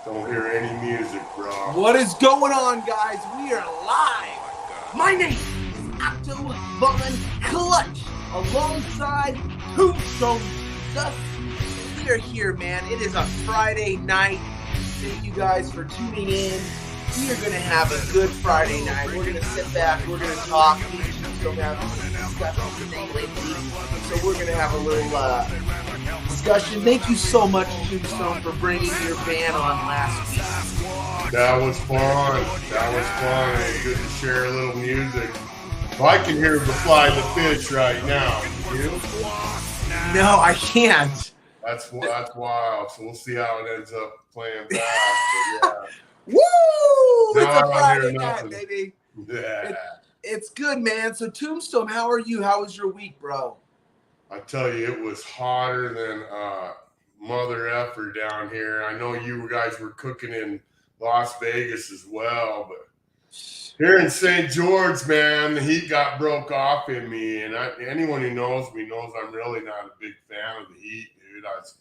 Don't hear any music, bro. What is going on, guys? We are live. My name is Otto Von Clutch, alongside Tombstone. We are here, man. It is a Friday night. Thank you guys for tuning in. We are going to have a good Friday night. We're going to sit back. We're going to talk. We don't have discussed anything lately, so we're going to have a little discussion. Thank you so much, Tombstone, for bringing your band on last week. That was fun. It was good to share a little music. Well, I can hear the fly the fish right now. You? No, I can't. That's wild. So we'll see how it ends up playing back. But yeah. Woo! No, It's I a don't Friday hear night, nothing. baby. Yeah. It's good, man. So, Tombstone, how are you? How was your week, bro? I tell you, it was hotter than mother effer down here. I know you guys were cooking in Las Vegas as well, but here in St. George, man, the heat got broke off in me. And anyone who knows me knows I'm really not a big fan of the heat, dude. I was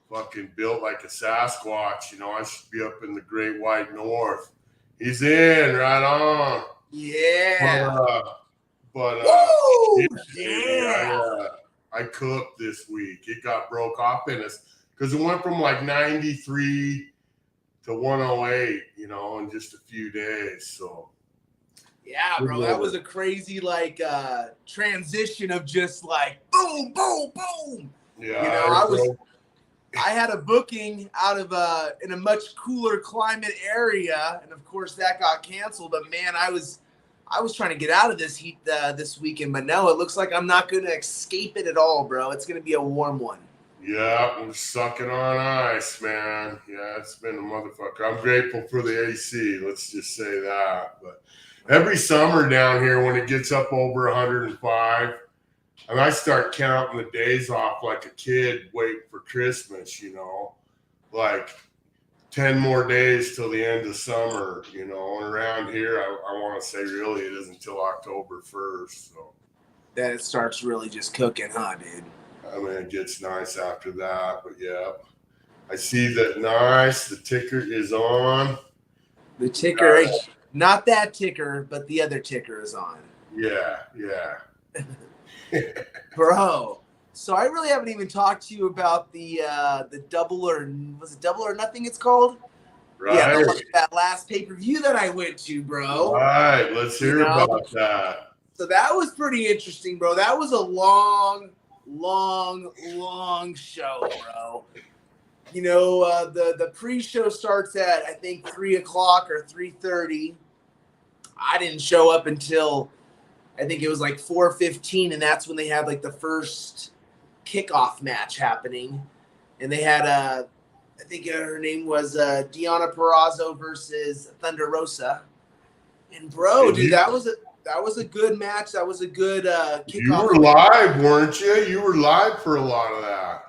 fucking built like a Sasquatch. You know, I should be up in the Great White North. He's in, right on. Yeah. But Woo! yeah. I cooked this week. It got broke off in us because it went from like 93 to 108, you know, in just a few days. So Yeah, bro, that was a crazy transition of just like boom, boom, boom. Yeah, You know, I had a booking out of in a much cooler climate area, and of course that got canceled. But man, I was trying to get out of this heat this week in Manila. It looks like I'm not going to escape it at all, bro. It's going to be a warm one. Yeah, we're sucking on ice, man. Yeah, it's been a motherfucker. I'm grateful for the AC. Let's just say that. But every summer down here, when it gets up over 105, and I start counting the days off like a kid waiting for Christmas, you know, like 10 more days till the end of summer, you know, and around here, I want to say really it isn't until October 1st. So then it starts really just cooking, huh, dude? I mean, it gets nice after that, but yeah. I see that nice. The ticker is on. The ticker, not that ticker, but the other ticker is on. Yeah. Bro, so I really haven't even talked to you about the double or nothing it's called? Right. Yeah, that last pay-per-view that I went to, bro. All right, let's hear about that. So that was pretty interesting, bro. That was a long show, bro. You know, the pre-show starts at, I think, 3 o'clock or 3:30. I didn't show up until, I think it was like 4:15, and that's when they had like the first kickoff match happening. And they had, I think her name was Deonna Purrazzo versus Thunder Rosa. And bro, dude, that was a good match. That was a good kickoff. You were live, weren't you? You were live for a lot of that.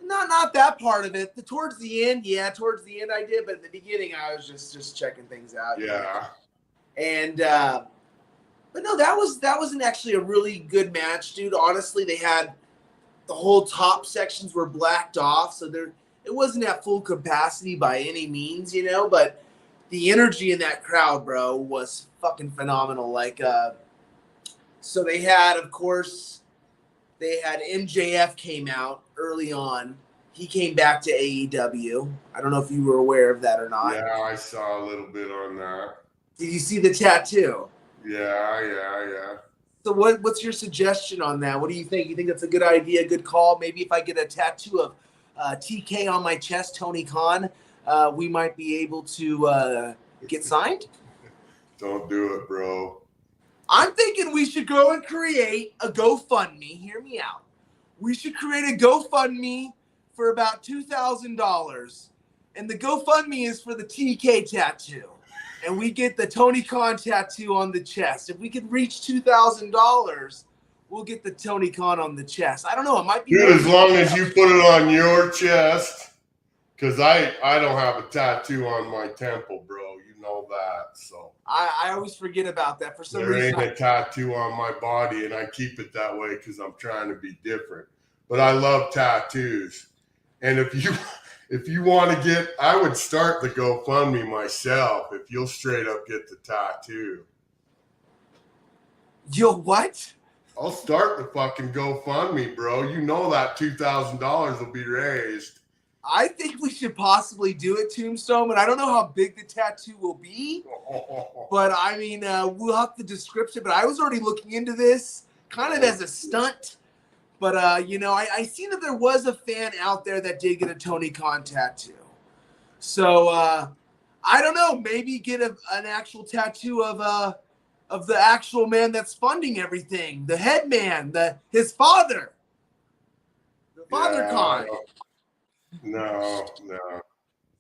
Not that part of it. Towards the end I did, but at the beginning I was just checking things out. Yeah. And but no, that wasn't actually a really good match, dude. Honestly, they had the whole top sections were blacked off, so it wasn't at full capacity by any means, you know, but the energy in that crowd, bro, was fucking phenomenal. Like so they had, of course, MJF came out early on. He came back to AEW. I don't know if you were aware of that or not. Yeah, I saw a little bit on that. Did you see the tattoo? Yeah. So what's your suggestion on that? What do you think? You think that's a good idea, good call? Maybe if I get a tattoo of TK on my chest, Tony Khan, we might be able to get signed? Don't do it, bro. I'm thinking we should go and create a GoFundMe. Hear me out. We should create a GoFundMe for about $2,000. And the GoFundMe is for the TK tattoo. And we get the Tony Khan tattoo on the chest. If we could reach $2,000, we'll get the Tony Khan on the chest. I don't know. It might be. Dude, as long as you put it on your chest, because I don't have a tattoo on my temple, bro. You know that. So I always forget about that for some reason. There ain't a tattoo on my body, and I keep it that way because I'm trying to be different. But I love tattoos. And if if you want to get, I would start the GoFundMe myself if you'll straight up get the tattoo. Yo, what? I'll start the fucking GoFundMe, bro. You know that $2,000 will be raised. I think we should possibly do it, Tombstone, and I don't know how big the tattoo will be, but I mean, we'll have the description, but I was already looking into this kind of as a stunt, but, you know, I seen that there was a fan out there that did get a Tony Khan tattoo. So, I don't know, maybe get an actual tattoo of the actual man that's funding everything, the head man, his father, the father Khan. No. No.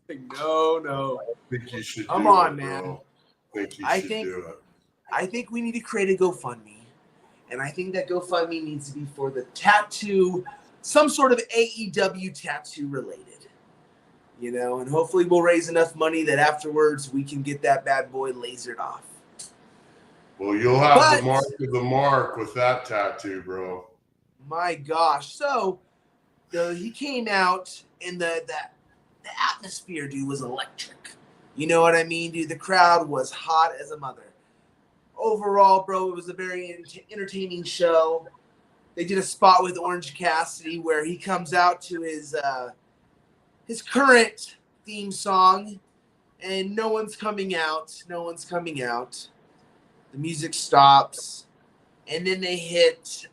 I think you should Come do on, it, man. bro. I think we need to create a GoFundMe. And I think that GoFundMe needs to be for the tattoo, some sort of AEW tattoo related. You know, and hopefully we'll raise enough money that afterwards we can get that bad boy lasered off. Well, you'll have the mark of the mark with that tattoo, bro. My gosh. So he came out and the atmosphere, dude, was electric. You know what I mean, dude? The crowd was hot as a mother. Overall, bro, it was a very entertaining show. They did a spot with Orange Cassidy where he comes out to his current theme song, and no one's coming out. The music stops, and then they hit,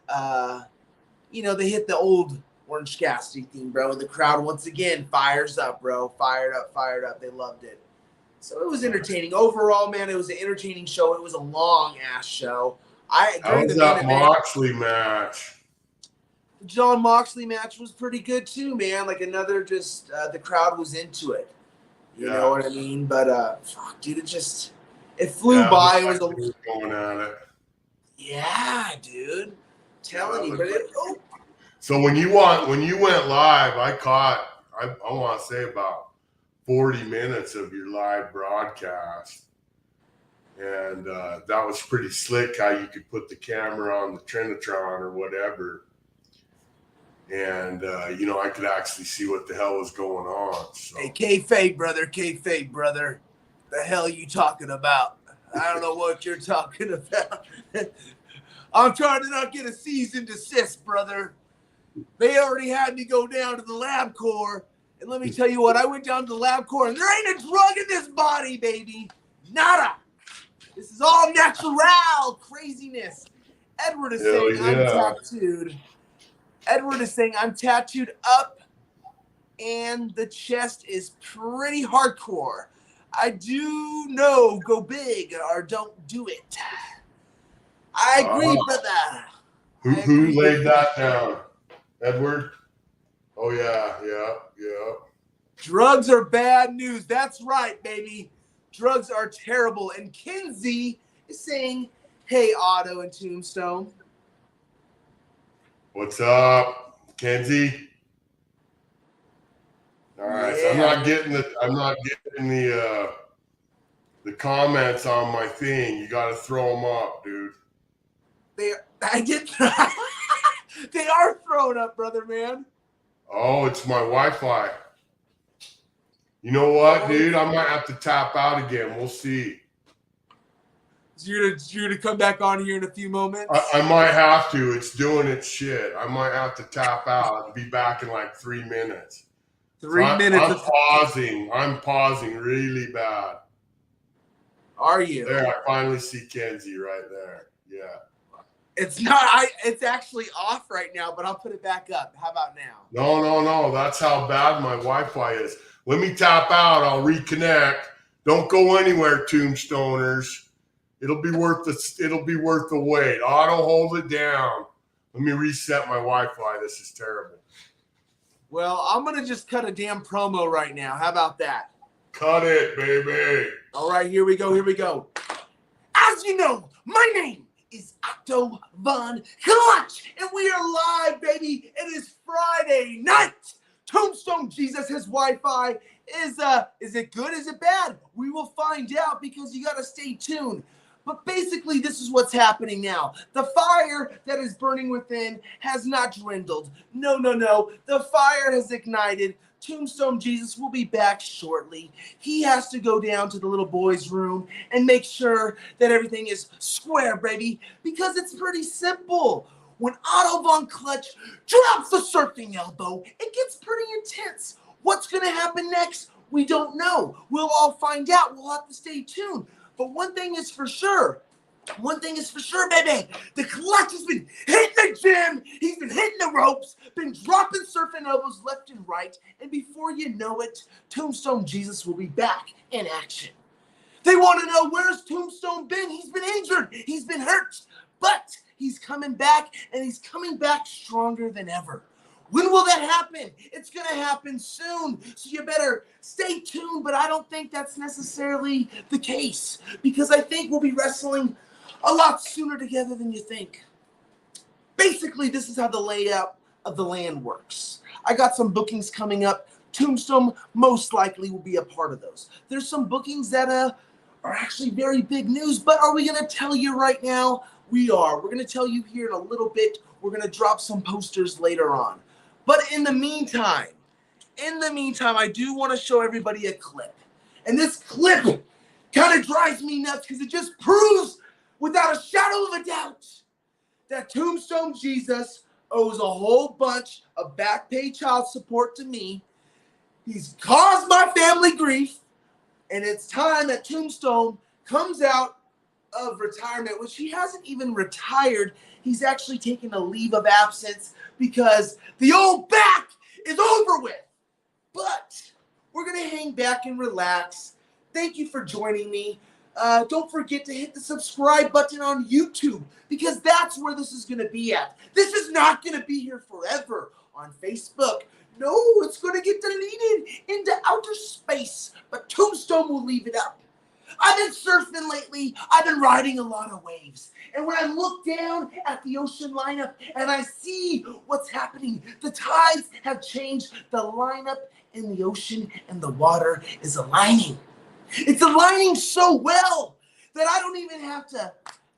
they hit the old Orange Cassidy theme, bro. And the crowd once again fires up, bro. Fired up. They loved it. So it was entertaining. Overall, man, it was an entertaining show. It was a long-ass show. How was that Moxley match? The John Moxley match was pretty good too, man. Like another just the crowd was into it. You know what I mean? But fuck, dude, it flew by. It was going at it. Yeah, dude. Telling you, but so when you went live, I want to say about 40 minutes of your live broadcast. And that was pretty slick how you could put the camera on the Trinitron or whatever. And, I could actually see what the hell was going on. So. Hey, kayfabe, brother. The hell you talking about? I don't know what you're talking about. I'm trying to not get a cease and desist, brother. They already had me go down to the lab core. And let me tell you what, I went down to the lab core, and there ain't a drug in this body, baby. Nada. This is all natural craziness. Edward is saying I'm tattooed. Edward is saying I'm tattooed up, and the chest is pretty hardcore. I do know go big or don't do it. I agree, brother. Who laid that down? Edward? Oh, yeah. Drugs are bad news. That's right, baby. Drugs are terrible. And Kinsey is saying, hey, Otto and Tombstone. What's up, Kenzie? All right, so I'm not getting the comments on my thing. You got to throw them up, dude. They are thrown up, brother, man. Oh, it's my Wi-Fi. You know what, dude? I might have to tap out again. We'll see. So you're gonna come back on here in a few moments? I might have to. It's doing its shit. I might have to tap out and be back in like 3 minutes. 3 minutes. I'm pausing really bad. Are you? There, I finally see Kenzie right there. Yeah. It's not. It's actually off right now, but I'll put it back up. How about now? No. That's how bad my Wi-Fi is. Let me tap out. I'll reconnect. Don't go anywhere, Tombstoners. It'll be worth the wait. Otto, hold it down. Let me reset my Wi-Fi. This is terrible. Well, I'm gonna just cut a damn promo right now. How about that? Cut it, baby. All right, here we go. As you know, my name is Otto Von Clutch, and we are live, baby. It is Friday night. Tombstone Jesus, his Wi-Fi is it good? Is it bad? We will find out because you gotta stay tuned. But basically, this is what's happening now. The fire that is burning within has not dwindled. No. The fire has ignited. Tombstone Jesus will be back shortly. He has to go down to the little boy's room and make sure that everything is square, baby, because it's pretty simple. When Otto von Clutch drops the surfing elbow, it gets pretty intense. What's going to happen next? We don't know. We'll all find out. We'll have to stay tuned. But one thing is for sure, baby. The Clutch has been hitting the gym. He's been hitting the ropes, been dropping surfing elbows left and right. And before you know it, Tombstone Jesus will be back in action. They want to know, where's Tombstone been? He's been injured. He's been hurt. But he's coming back, and he's coming back stronger than ever. When will that happen? It's going to happen soon, so you better stay tuned, but I don't think that's necessarily the case, because I think we'll be wrestling a lot sooner together than you think. Basically, this is how the layout of the land works. I got some bookings coming up. Tombstone most likely will be a part of those. There's some bookings that are actually very big news, but are we going to tell you right now? We are. We're going to tell you here in a little bit. We're going to drop some posters later on. But in the meantime, I do want to show everybody a clip. And this clip kind of drives me nuts because it just proves without a shadow of a doubt that Tombstone Jesus owes a whole bunch of back pay child support to me. He's caused my family grief. And it's time that Tombstone comes out of retirement, which he hasn't even retired. He's actually taken a leave of absence because the old back is over with. But we're going to hang back and relax. Thank you for joining me. Don't forget to hit the subscribe button on YouTube, because that's where this is going to be at. This is not going to be here forever on Facebook. No, it's going to get deleted into outer space, but Tombstone will leave it up. I've been surfing lately. I've been riding a lot of waves. And when I look down at the ocean lineup and I see what's happening, the tides have changed. The lineup in the ocean and the water is aligning. It's aligning so well that I don't even have to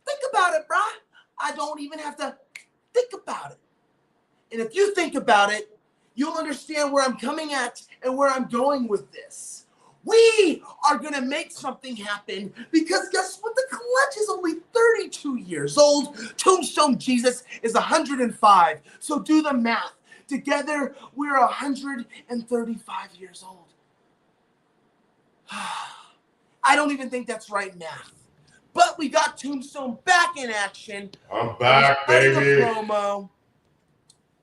think about it, bruh. I don't even have to think about it. And if you think about it, you'll understand where I'm coming at and where I'm going with this. We are going to make something happen, because guess what? The Clutch is only 32 years old. Tombstone Jesus is 105. So do the math. Together, we're 135 years old. I don't even think that's right math. But we got Tombstone back in action. I'm back, baby. The promo,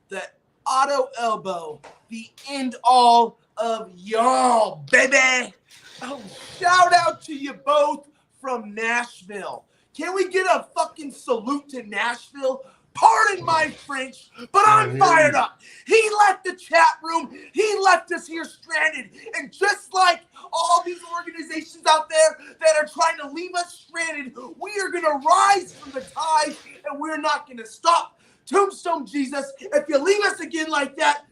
the Otto elbow, the end all of y'all, baby. Oh, shout out to you both from Nashville. Can we get a fucking salute to Nashville? Pardon my French, but I'm fired up. He left the chat room. He left us here stranded. And just like all these organizations out there that are trying to leave us stranded, we are going to rise from the tide, and we're not going to stop. Tombstone Jesus, if you leave us again like that,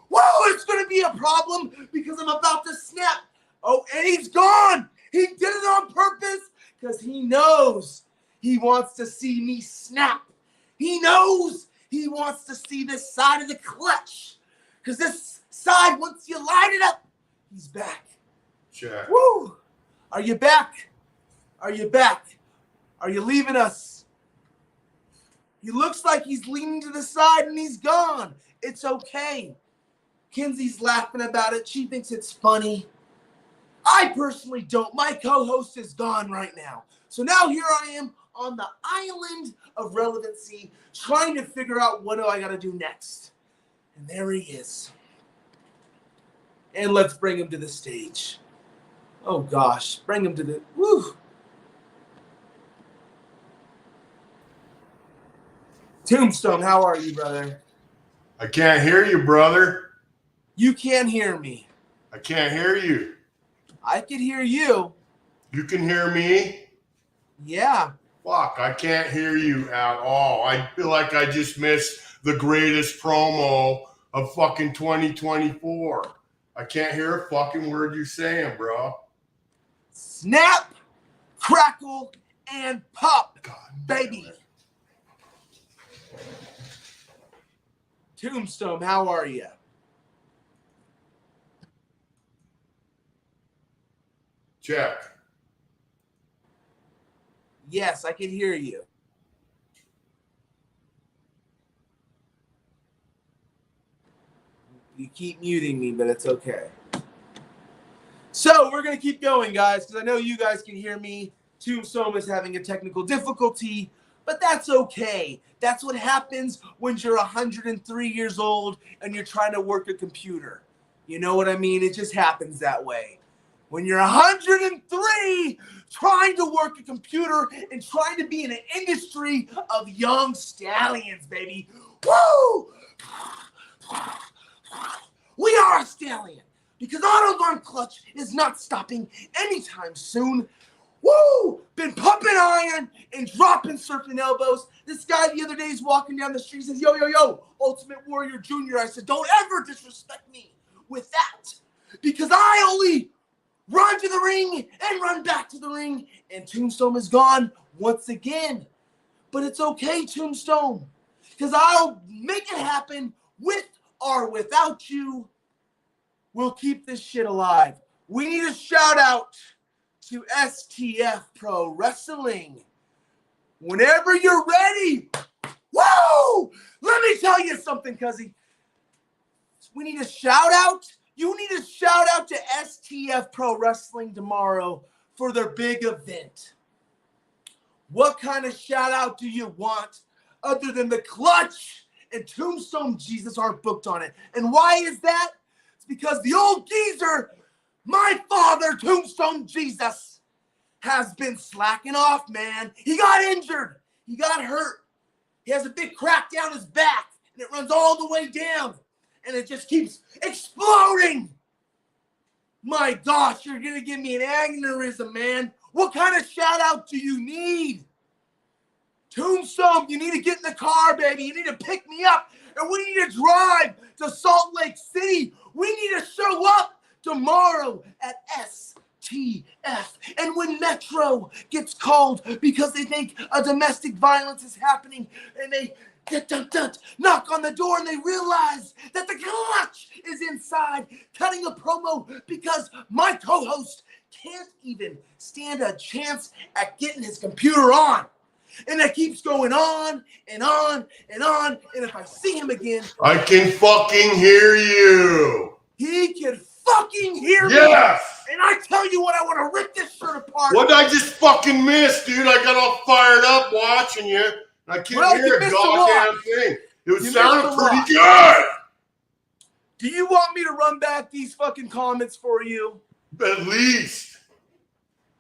whoa, it's going to be a problem, because I'm about to snap. Oh, and he's gone. He did it on purpose because he knows he wants to see me snap. He knows he wants to see this side of the Clutch, because this side, once you light it up, he's back. Check. Woo! Are you back? Are you back? Are you leaving us? He looks like he's leaning to the side and he's gone. It's okay. Kenzie's laughing about it. She thinks it's funny. I personally don't. My co-host is gone right now. So now here I am on the island of relevancy, trying to figure out what do I got to do next. And there he is. And let's bring him to the stage. Oh gosh, bring him to the, woo. Tombstone, how are you, brother? I can't hear you, brother. You can't hear me. I can't hear you. I can hear you. You can hear me? Yeah. Fuck, I can't hear you at all. I feel like I just missed the greatest promo of fucking 2024. I can't hear a fucking word you're saying, bro. Snap, crackle, and pop, God, baby. Tombstone, how are you? Check. Yes, I can hear you. You keep muting me, but it's okay. So we're going to keep going, guys, because I know you guys can hear me. Tombstone is having a technical difficulty, but that's okay. That's what happens when you're 103 years old and you're trying to work a computer. You know what I mean? It just happens that way. When you're 103 trying to work a computer and trying to be in an industry of young stallions, baby. Woo! We are a stallion because Otto Clutch is not stopping anytime soon. Woo! Been pumping iron and dropping surfing elbows. This guy the other day is walking down the street and says, yo, yo, yo, Ultimate Warrior Jr. I said, don't ever disrespect me with that because I only run to the ring and run back to the ring. And Tombstone is gone once again. But it's okay, Tombstone, because I'll make it happen with or without you. We'll keep this shit alive. We need a shout out to STF Pro Wrestling. Whenever you're ready, woo! Let me tell you something, cuzzy. We need a shout out. You need a shout out to STF Pro Wrestling tomorrow for their big event. What kind of shout out do you want other than the Clutch and Tombstone Jesus aren't booked on it? And why is that? It's because the old geezer, my father, Tombstone Jesus, has been slacking off, man. He got injured. He got hurt. He has a big crack down his back, and it runs all the way down, and it just keeps exploding. My gosh, you're going to give me an aneurysm, man. What kind of shout out do you need? Tombstone, you need to get in the car, baby. You need to pick me up, and we need to drive to Salt Lake City. We need to show up tomorrow at STF. And when Metro gets called because they think a domestic violence is happening, and they knock on the door and they realize that the Clutch is inside cutting a promo because my co-host can't even stand a chance at getting his computer on. And that keeps going on and on and on. And if I see him again, I can fucking hear you. He can fucking hear me. Yes. And I tell you what, I want to rip this shirt apart. What did I just fucking miss, dude? I got all fired up watching you. I can't hear a goddamn thing. It was sounding pretty good. Do you want me to run back these fucking comments for you? At least.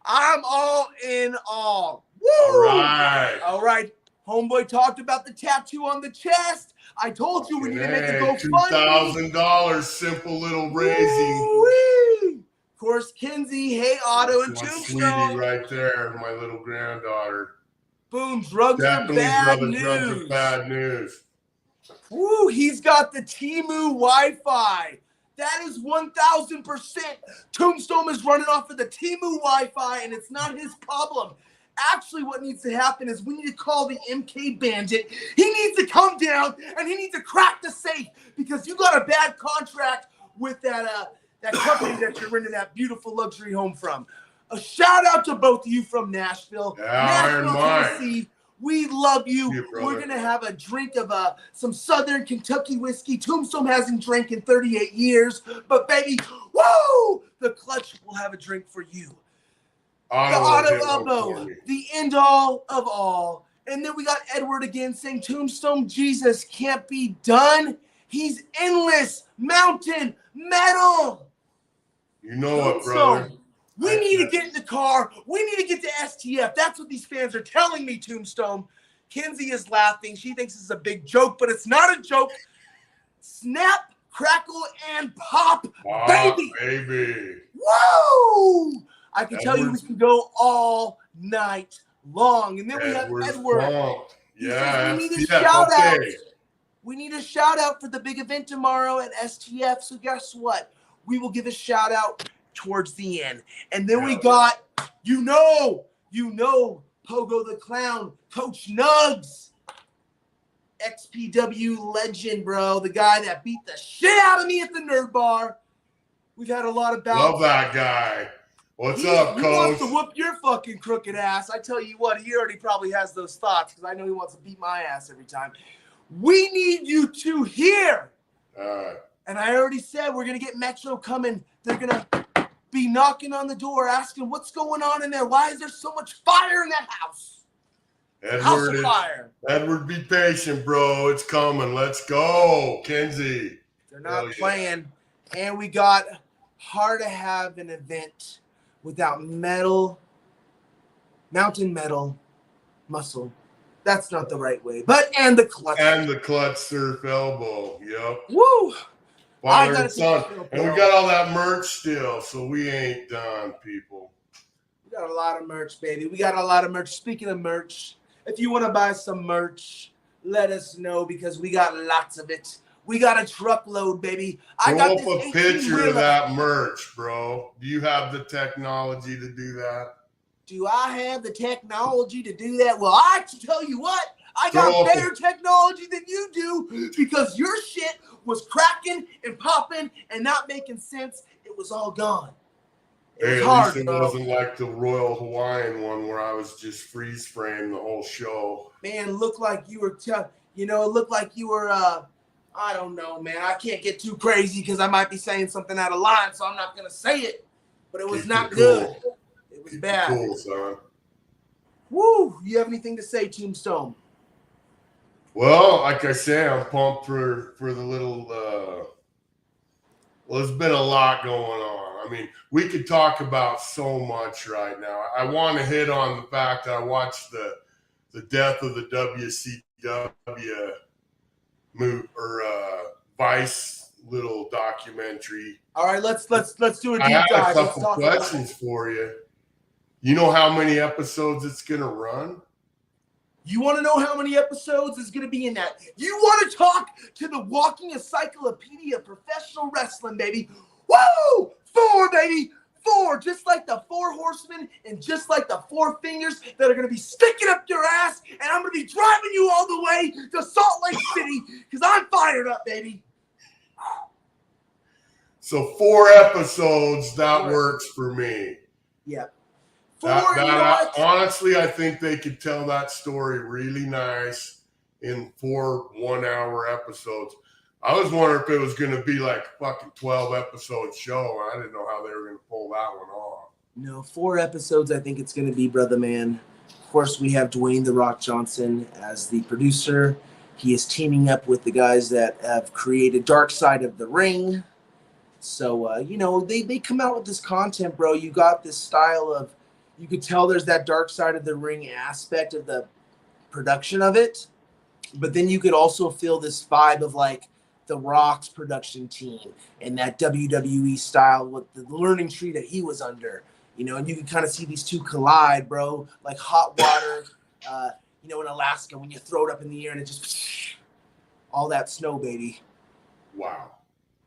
I'm all in all. Woo! All right. All right. Homeboy talked about the tattoo on the chest. I told you we need to make a GoFundMe. $2,000, simple little raising. Woo-wee. Of course, Kinsey, hey, Otto, and Tombstone. Tombstone. Sweetie right there, my little granddaughter. Boom, drugs are bad news. Drugs are bad news. Woo, he's got the Temu Wi-Fi. That is 1,000%. Tombstone is running off of the Temu Wi-Fi, and it's not his problem. Actually, what needs to happen is we need to call the MK Bandit. He needs to come down, and he needs to crack the safe because you got a bad contract with that company that you're renting that beautiful luxury home from. A shout out to both of you from Nashville. Nashville, Tennessee. We love you. We're going to have a drink of some Southern Kentucky whiskey. Tombstone hasn't drank in 38 years. But, baby, woo! The Clutch will have a drink for you. The Otto elbow, the end all of all. And then we got Edward again saying Tombstone Jesus can't be done. He's endless mountain metal. You know what, brother? We need to get in the car. We need to get to STF. That's what these fans are telling me, Tombstone. Kinsey is laughing. She thinks it's a big joke, but it's not a joke. Snap, crackle, and pop, baby. Woo! I can tell you we can go all night long. And then we have Edward. Yeah, we need a shout out. We need a shout out for the big event tomorrow at STF. So guess what? We will give a shout out towards the end. And then we got, you know, Pogo the Clown, Coach Nugs, XPW legend, bro. The guy that beat the shit out of me at the Nerd Bar. We've had a lot of bouts. Love that guy. What's up, He Coach? wants to whoop your fucking crooked ass. I tell you what, he already probably has those thoughts because I know he wants to beat my ass every time. We need you two here. All right. And I already said we're going to get Metro coming. They're going to be knocking on the door asking what's going on in there. Why is there so much fire in that house? House of fire. Edward, be patient, bro. It's coming. Let's go, Kenzie. They're not playing. And we got hard to have an event without mountain metal muscle. That's not the right way. And the clutch. And the clutch surf elbow. Yep. Woo! Father and son. And we got all that merch still, so we ain't done, people. We got a lot of merch, baby. We got a lot of merch. Speaking of merch, if you want to buy some merch, let us know because we got lots of it. We got a truckload, baby. I got Throw up a picture of that merch, bro. Do you have the technology to do that? Do I have the technology to do that? Well, I tell you what, I got better technology than you do because your shit was cracking and popping and not making sense. It was all gone. Hey, at least it wasn't like the Royal Hawaiian one where I was just freeze framed the whole show. Man, looked like you were, it looked like you were, I don't know, man. I can't get too crazy because I might be saying something out of line, so I'm not going to say it. But it was not good. It was bad. Cool, son. Woo! You have anything to say, Tombstone? Well, like I say, I'm pumped for the little. Well, there's been a lot going on. I mean, we could talk about so much right now. I want to hit on the fact that I watched the death of the WCW Vice little documentary. All right, let's do a deep dive. I have a couple questions for you. You know how many episodes it's gonna run? You want to know how many episodes is going to be in that? You want to talk to the walking encyclopedia of professional wrestling, baby? Woo! 4, baby! 4, just like the 4 horsemen and just like the 4 fingers that are going to be sticking up your ass, and I'm going to be driving you all the way to Salt Lake City because I'm fired up, baby. So 4 episodes, that works for me. Yep. Honestly, I think they could tell that story really nice in 4 one-hour episodes. I was wondering if it was going to be like a fucking 12-episode show. I didn't know how they were going to pull that one off. No, 4 episodes I think it's going to be, brother man. Of course, we have Dwayne "The Rock" Johnson as the producer. He is teaming up with the guys that have created Dark Side of the Ring. So, they come out with this content, bro. You got this style of, you could tell there's that Dark Side of the Ring aspect of the production of it. But then you could also feel this vibe of like the Rock's production team and that WWE style with the learning tree that he was under, and you can kind of see these two collide, bro, like hot water, in Alaska when you throw it up in the air and it just all that snow, baby. Wow.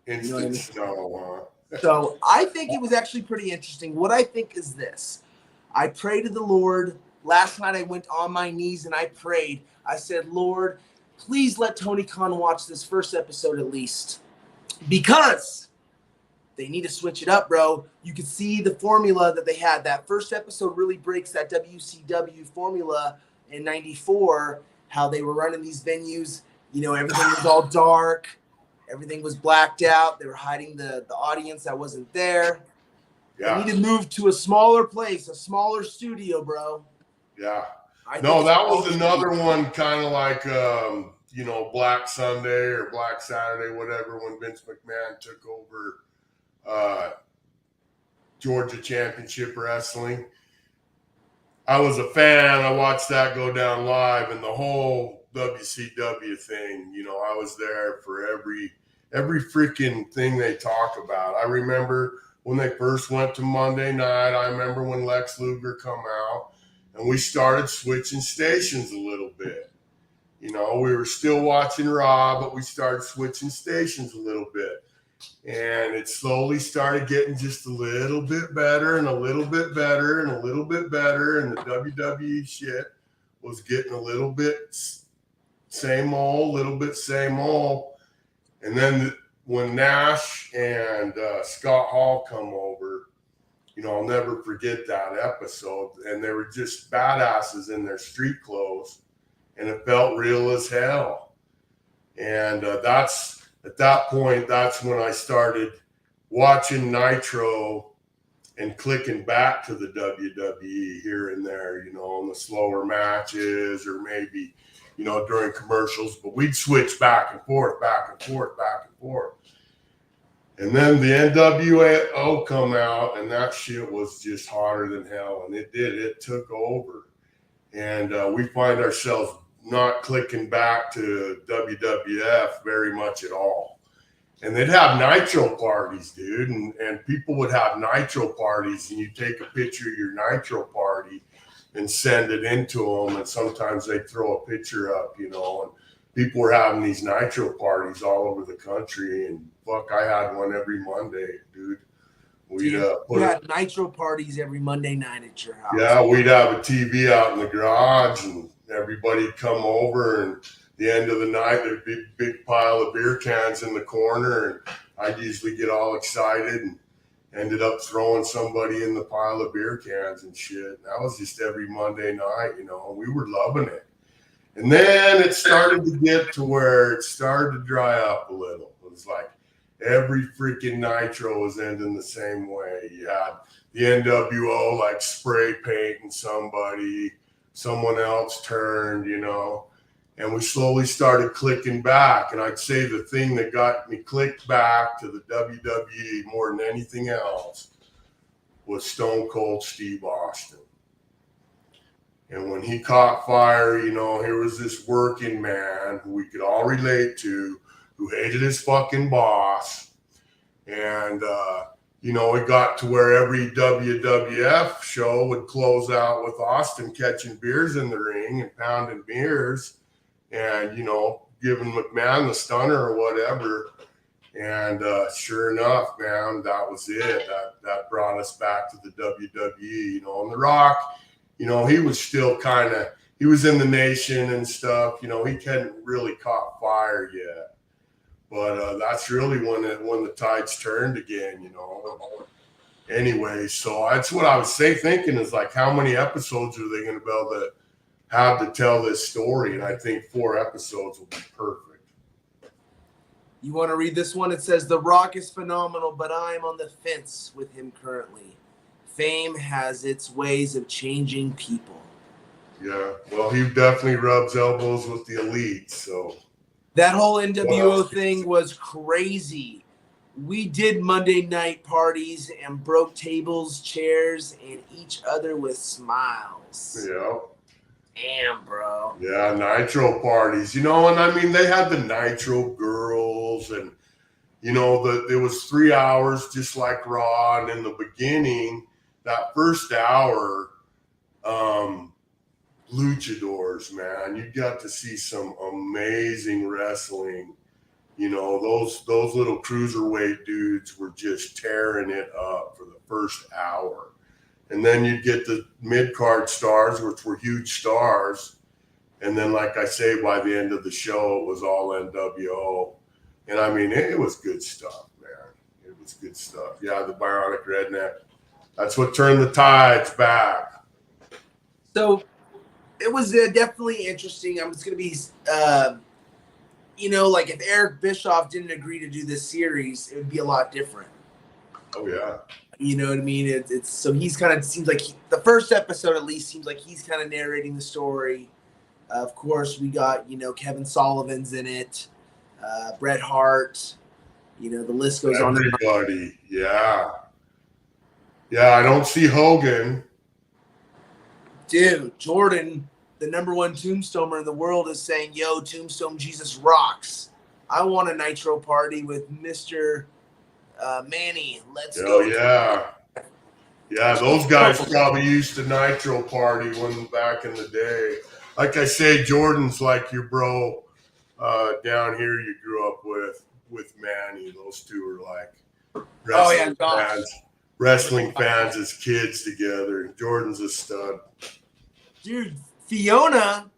Instant snow, huh? So I think it was actually pretty interesting. What I think is this. I prayed to the Lord. Last night I went on my knees and I prayed. I said, Lord, please let Tony Khan watch this first episode at least. Because they need to switch it up, bro. You could see the formula that they had. That first episode really breaks that WCW formula in 94, how they were running these venues. Everything was all dark. Everything was blacked out. They were hiding the audience that wasn't there. Yeah. They need to move to a smaller place, a smaller studio, bro. Yeah. No, that was another one kind of like, Black Sunday or Black Saturday, whatever, when Vince McMahon took over Georgia Championship Wrestling. I was a fan. I watched that go down live, and the whole WCW thing, I was there for every freaking thing they talk about. I remember when they first went to Monday night. I remember when Lex Luger come out and we started switching stations a little bit. We were still watching Raw, but we started switching stations a little bit. And it slowly started getting just a little bit better and a little bit better and a little bit better. And the WWE shit was getting a little bit same old, little bit same old. And then when Nash and Scott Hall come over, I'll never forget that episode. And they were just badasses in their street clothes, and it felt real as hell. And that's at that point, that's when I started watching Nitro and clicking back to the WWE here and there, in the slower matches or maybe, during commercials. But we'd switch back and forth, back and forth, back and forth. And then the NWO come out, and that shit was just hotter than hell. And it took over. And we find ourselves not clicking back to WWF very much at all. And they'd have Nitro parties, dude. And people would have Nitro parties, and you take a picture of your Nitro party and send it into them. And sometimes they'd throw a picture up, and people were having these Nitro parties all over the country. And fuck, I had one every Monday, dude. We had Nitro parties every Monday night at your house. Yeah, we'd have a TV out in the garage, and everybody'd come over, and the end of the night, there'd be a big pile of beer cans in the corner, and I'd usually get all excited and ended up throwing somebody in the pile of beer cans and shit. And that was just every Monday night, we were loving it. And then it started to get to where it started to dry up a little. It was like every freaking Nitro was ending the same way. You had the NWO like spray painting somebody, someone else turned, and we slowly started clicking back. And I'd say the thing that got me clicked back to the WWE more than anything else was Stone Cold Steve Austin. And when he caught fire, here was this working man who we could all relate to, who hated his fucking boss. And, it got to where every WWF show would close out with Austin catching beers in the ring and pounding beers and, giving McMahon the stunner or whatever. And sure enough, man, that was it. That brought us back to the WWE, and The Rock, he was still he was in the Nation and stuff. He hadn't really caught fire yet. But that's really when the tides turned again, Anyway, so that's what I was thinking is like, how many episodes are they going to be able to have to tell this story? And I think 4 episodes will be perfect. You want to read this one? It says, The Rock is phenomenal, but I'm on the fence with him currently. Fame has its ways of changing people. Yeah, well, he definitely rubs elbows with the elite, so... That whole NWO thing was crazy. We did Monday night parties and broke tables, chairs, and each other with smiles. Yeah. Damn, bro. Yeah, Nitro parties. And I mean, they had the Nitro girls, and, it was 3 hours just like Raw. And in the beginning, that first hour, luchadors, man, you got to see some amazing wrestling. Those little cruiserweight dudes were just tearing it up for the first hour. And then you'd get the mid-card stars, which were huge stars. And then, like I say, by the end of the show, it was all NWO. And I mean, it was good stuff, man. It was good stuff. Yeah, the Bionic Redneck. That's what turned the tides back. So it was definitely interesting. I'm just going to be, like if Eric Bischoff didn't agree to do this series, it would be a lot different. Oh, yeah. You know what I mean? It's so he's kind of seems like the first episode at least seems like he's kind of narrating the story. Of course, we got, Kevin Sullivan's in it, Bret Hart, the list goes on. Everybody, yeah. Yeah, I don't see Hogan. Dude, Jordan, the #1 Tombstoner in the world, is saying, yo, Tombstone Jesus rocks. I want a Nitro party with Mr. Manny. Let's go. Oh, yeah. Yeah, those guys probably used to Nitro party back in the day. Like I say, Jordan's like your bro down here you grew up with Manny. Those two are like wrestling fans as kids together. Jordan's a stud. Dude, Fiona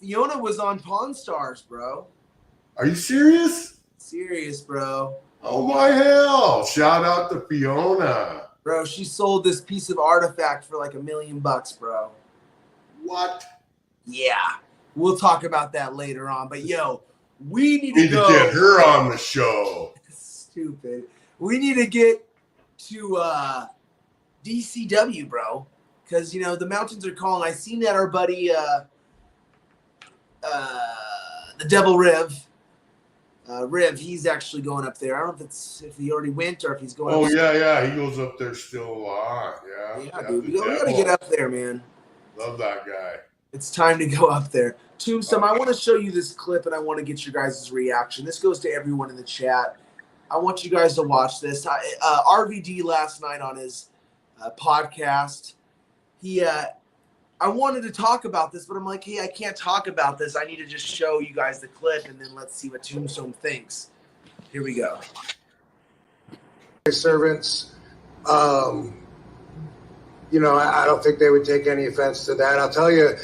was on Pawn Stars, bro. Are you serious? Serious, bro. Oh my hell. Shout out to Fiona. Bro, she sold this piece of artifact for like $1 million, bro. What? Yeah. We'll talk about that later on. But yo, we need to go. Get her on the show. Stupid. We need to get to DCW, bro. Because, you know, the mountains are calling. I seen that our buddy, the Devil Riv, he's actually going up there. I don't know if he already went or if he's going. Oh yeah, he goes up there still a lot. Yeah, dude, we gotta get up there, man. Love that guy. It's time to go up there. Tombstone, I want to show you this clip and I want to get your guys' reaction. This goes to everyone in the chat. I want you guys to watch this. RVD last night on his podcast, I wanted to talk about this, but I'm like, hey, I can't talk about this. I need to just show you guys the clip, and then let's see what Tombstone thinks. Here we go. Servants, I don't think they would take any offense to that. I'll tell you,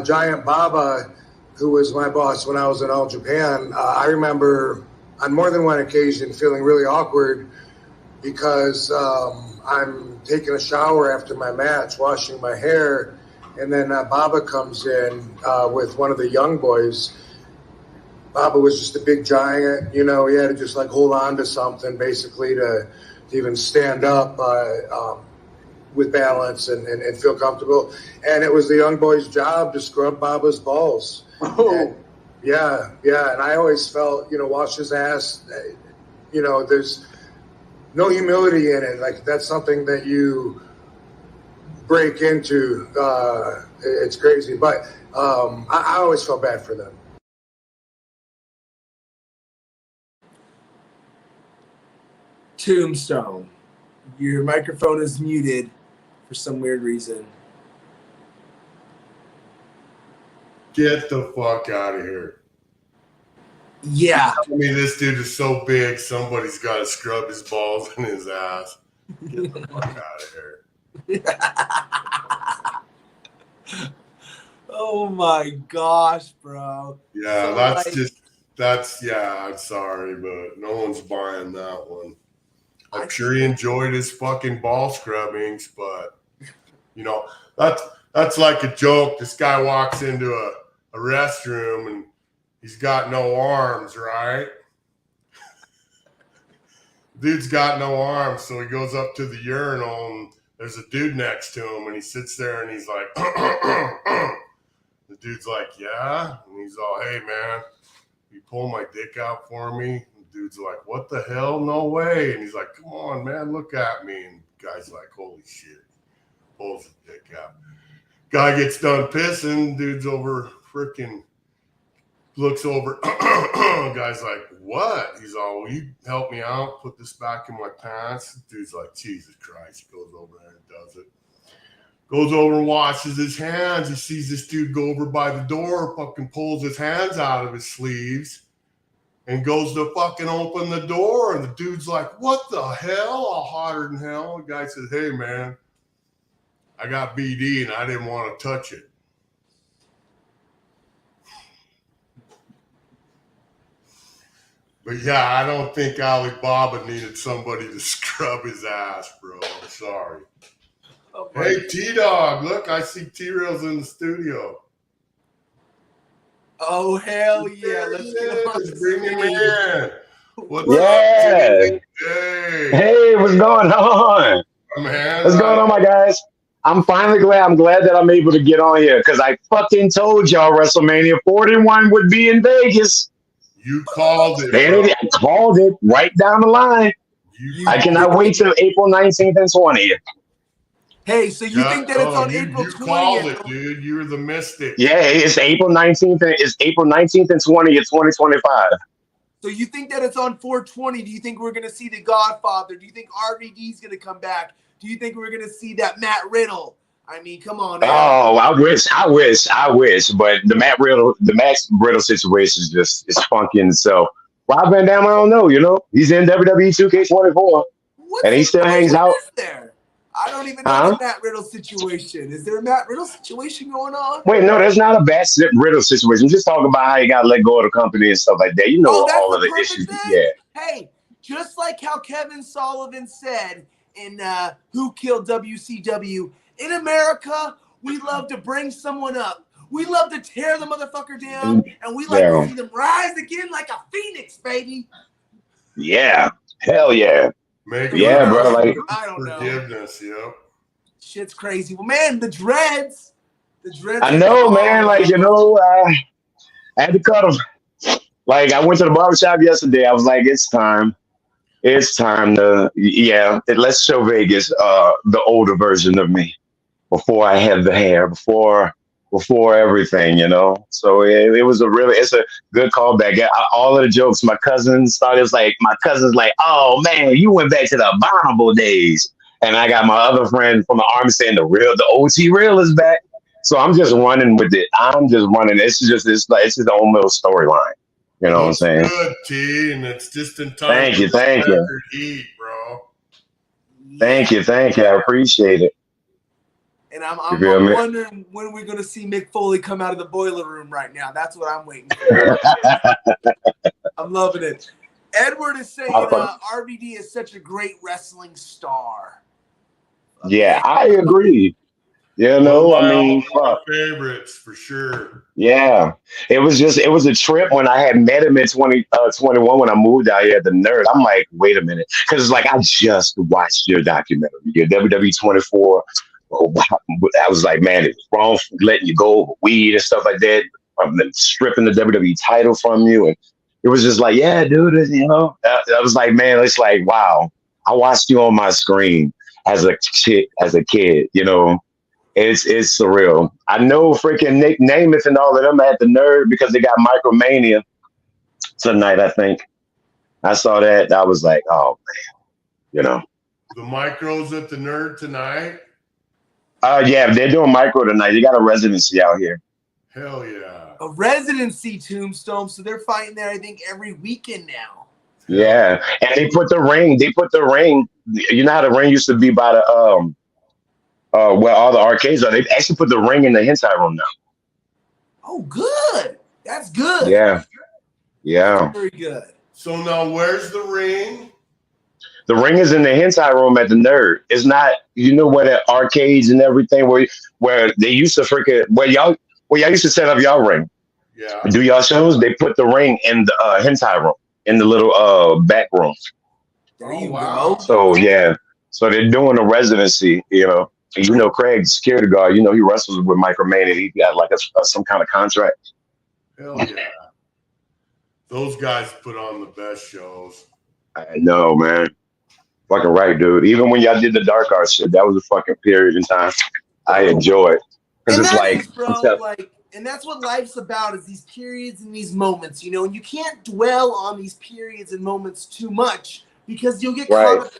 Giant Baba, who was my boss when I was in All Japan, I remember on more than one occasion feeling really awkward because I'm taking a shower after my match, washing my hair, and then Baba comes in with one of the young boys. Baba was just a big giant, you know. He had to just like hold on to something basically to even stand up with balance and feel comfortable. And it was the young boy's job to scrub Baba's balls. Oh. And yeah. And I always felt, wash his ass. There's no humility in it. Like that's something that you break into. It's crazy, but I always felt bad for them. Tombstone, your microphone is muted for some weird reason. Get the fuck out of here. Yeah. I mean, this dude is so big, somebody's got to scrub his balls and his ass. Get the fuck out of here. Oh my gosh, bro. Yeah, I'm sorry, but no one's buying that one. I'm sure he enjoyed his fucking ball scrubbings, but that's like a joke. This guy walks into a restroom and he's got no arms, right? Dude's got no arms, so he goes up to the urinal and there's a dude next to him and he sits there and he's like, the dude's like, yeah? And he's all, hey man, you pull my dick out for me? Dude's like, what the hell? No way. And he's like, come on, man, look at me. And the guy's like, holy shit. Pulls his dick out. Guy gets done pissing. Dude's over freaking looks over. Guy's like, what? He's all, will you help me out? Put this back in my pants. Dude's like, Jesus Christ. He goes over there and does it. Goes over and washes his hands. He sees this dude go over by the door, fucking pulls his hands out of his sleeves. And goes to fucking open the door. And the dude's like, what the hell? All hotter than hell. The guy says, hey, man, I got BD and I didn't want to touch it. But yeah, I don't think Alibaba needed somebody to scrub his ass, bro. I'm sorry. Oh, hey, T-Dog, look, I see T-Rails in the studio. Oh, hell yeah. Let's get him on. Bring him in. What's up? Hey, what's going on? Man, what's going on, my guys? I'm finally glad. I'm glad that I'm able to get on here because I fucking told y'all WrestleMania 41 would be in Vegas. You called it. I called it right down the line. I cannot wait till April 19th and 20th. Hey, so you think that it's on April 20th? You called it, dude. You're the mystic. Yeah, it's April 19th. It's April 19th and 20th, 2025. So you think that it's on 420? Do you think we're going to see the Godfather? Do you think RVD's going to come back? Do you think we're going to see that Matt Riddle? I mean, come on. Man. Oh, I wish. But the Matt Riddle situation is funky in itself. Rob Van Dam, I don't know. He's in WWE 2K24, and he still hangs out there. I don't even know the Matt Riddle situation. Is there a Matt Riddle situation going on? Wait, no, there's not a bad Riddle situation. Just talk about how he got let go of the company and stuff like that. All of the issues. Thing? Yeah. Hey, just like how Kevin Sullivan said, in Who Killed WCW. In America, we love to bring someone up. We love to tear the motherfucker down, and we like to see them rise again like a phoenix, baby. Yeah. Hell yeah. Yeah, bro. Like, I don't know. Forgiveness, yep. Shit's crazy. Well, man, the dreads. I know, man. Like, I had to cut them. Like, I went to the barbershop yesterday. I was like, it's time. It's time to, let's show Vegas the older version of me before I had the hair, before everything, So it was it's a good callback. All of the jokes, my cousins like, oh man, you went back to the abominable days. And I got my other friend from the army saying the OT real is back. So I'm just running with it. I'm just running. It's just the own little storyline. You know what I'm saying? Good, T, and it's just in time. Thank you. Heat, bro. Thank you. I appreciate it. And I'm wondering when we're going to see Mick Foley come out of the boiler room right now. That's what I'm waiting for. I'm loving it. Edward is saying RVD is such a great wrestling star. Yeah, I agree. Favorites for sure. Yeah, it was a trip when I had met him in 2021 when I moved out here at the Nerd. I'm like, wait a minute, because I just watched your documentary, your WWE 24. I was like, man, it's wrong for letting you go over weed and stuff like that. I'm stripping the WWE title from you, and it was just like, yeah, dude, I was like, man, it's like, wow, I watched you on my screen as a kid, It's surreal. I know freaking Nick Namath and all of them at the Nerd because they got Micromania tonight, I think. I saw that. I was like, oh, man. The Micros at the Nerd tonight? Yeah, they're doing Micro tonight. They got a residency out here. Hell yeah. A residency, Tombstone. So they're fighting there, I think, every weekend now. Yeah. And they put the ring. You know how the ring used to be by the where all the arcades are. They actually put the ring in the hentai room now. Oh, good. That's good. Yeah. That's very good. So now where's the ring? The ring is in the hentai room at the Nerd. It's not, where the arcades and everything where they used to where y'all used to set up y'all ring. Yeah. Do y'all shows? They put the ring in the hentai room, in the little back room. There you go. So yeah. So they're doing a residency, And Craig, security guard, he wrestles with Micromania. He got like some kind of contract. Hell yeah. Those guys put on the best shows. I know, man. Fucking right, dude. Even when y'all did the Dark Arts shit, that was a fucking period in time. I enjoy it. Because it's like, and that's what life's about, is these periods and these moments, and you can't dwell on these periods and moments too much because you'll get caught up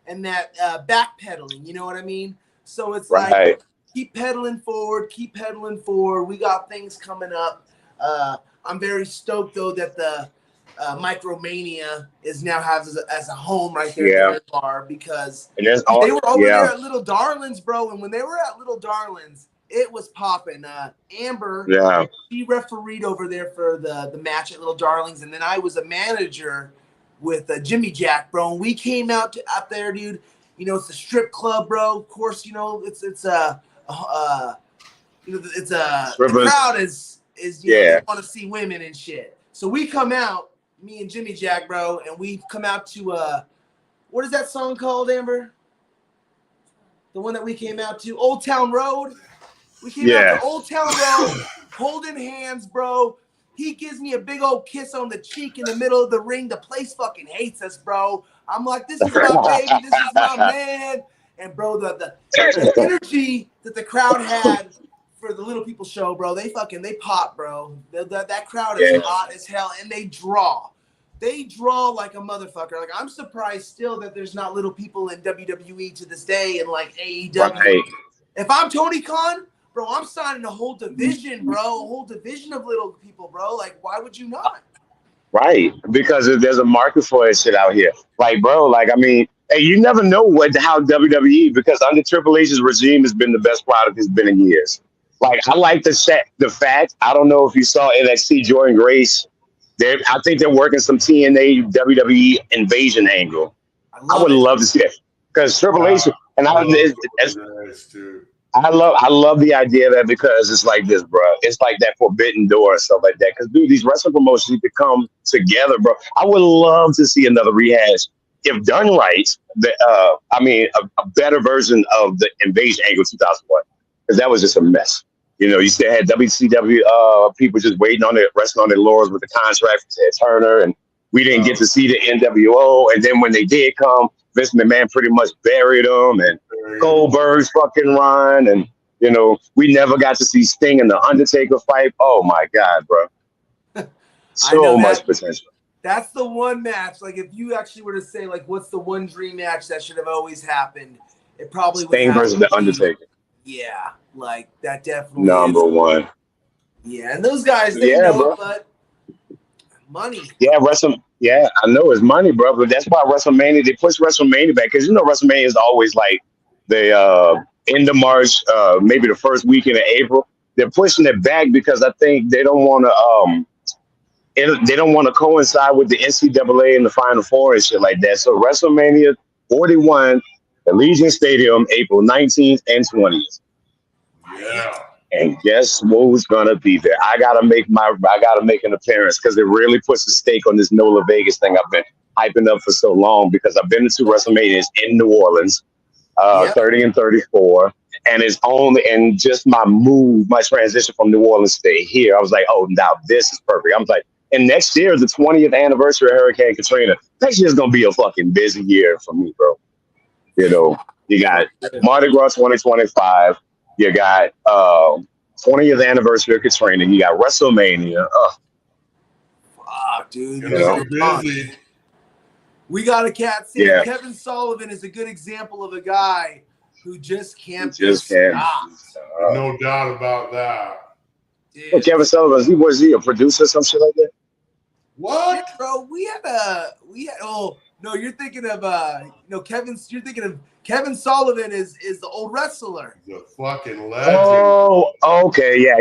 in that backpedaling, you know what I mean? So it's like, keep pedaling forward. We got things coming up. I'm very stoked, though, that the Micromania is now has as a home right there at the bar, because they were over there at Little Darlings, bro. And when they were at Little Darlings, it was popping. Amber, she refereed over there for the match at Little Darlings, and then I was a manager with Jimmy Jack, bro. And we came out there, dude. It's a strip club, bro. Of course, the crowd is they want to see women and shit. So we come out, me and Jimmy Jack, bro, and we come out to what is that song called, Amber? The one that we came out to, Old Town Road. We came out to Old Town Road, holding hands, bro. He gives me a big old kiss on the cheek in the middle of the ring. The place fucking hates us, bro. I'm like, this is my baby. This is my man. And, bro, the energy that the crowd had for the Little People show, bro, they pop, bro. That crowd is hot as hell, and they draw. They draw like a motherfucker. Like, I'm surprised still that there's not Little People in WWE to this day and, like, AEW. Right. If I'm Tony Khan, bro, I'm signing a whole division, bro. A whole division of Little People, bro. Like, why would you not? Right. Because there's a market for that shit out here. Like, bro, I mean, hey, you never know how WWE, because under Triple H's regime has been the best product it's been in years. Like, I like the fact, I don't know if you saw NXT Jordan Grace. I think they're working some TNA WWE invasion angle. I would love to see that. because Triple H and I love it's, Triple H too. I love the idea of that because it's like this, bro. It's like that forbidden door and stuff like that. Because dude, these wrestling promotions need to come together, bro. I would love to see another rehash if done right. A better version of the Invasion Angle 2001 because that was just a mess. You know, you still had WCW people just waiting on their resting on their laurels with the contract for Ted Turner, and we didn't get to see the NWO. And then when they did come, Vince McMahon pretty much buried them, and Goldberg's fucking run, and you know, we never got to see Sting and the Undertaker fight. Oh my god, bro! So much potential. That's the one match. Like, if you actually were to say, like, what's the one dream match that should have always happened, it probably would Sting versus the Undertaker. Yeah, like that definitely number one. Yeah, and those guys, they know, bro. But money. Yeah, Yeah, I know it's money, bro. But that's why WrestleMania, they push WrestleMania back because you know WrestleMania is always like the end of March, maybe the first weekend of April. They're pushing it back because I think they don't want to. They don't want to coincide with the NCAA and the Final Four and shit like that. So WrestleMania 41, Allegiant Stadium, April 19th and 20th. Yeah. And guess who's gonna be there? I gotta make an appearance because it really puts a stake on this NOLA Vegas thing I've been hyping up for so long because I've been to 2 WrestleManias in New Orleans, 30 and 34. And it's only and just my transition from New Orleans to here. I was like, oh, now this is perfect. I was like, and next year is the 20th anniversary of Hurricane Katrina. Next year is gonna be a fucking busy year for me, bro. You know, you got Mardi Gras 2025. You got 20th anniversary of Katrina. You got WrestleMania. Dude, busy. We got a cat saying Kevin Sullivan is a good example of a guy who just can't be stopped. No doubt about that. Well, Kevin Sullivan, was he a producer or some shit like that? What? Yeah, bro, you're thinking of Kevin Sullivan is the old wrestler. The fucking legend. Oh, okay. Yeah.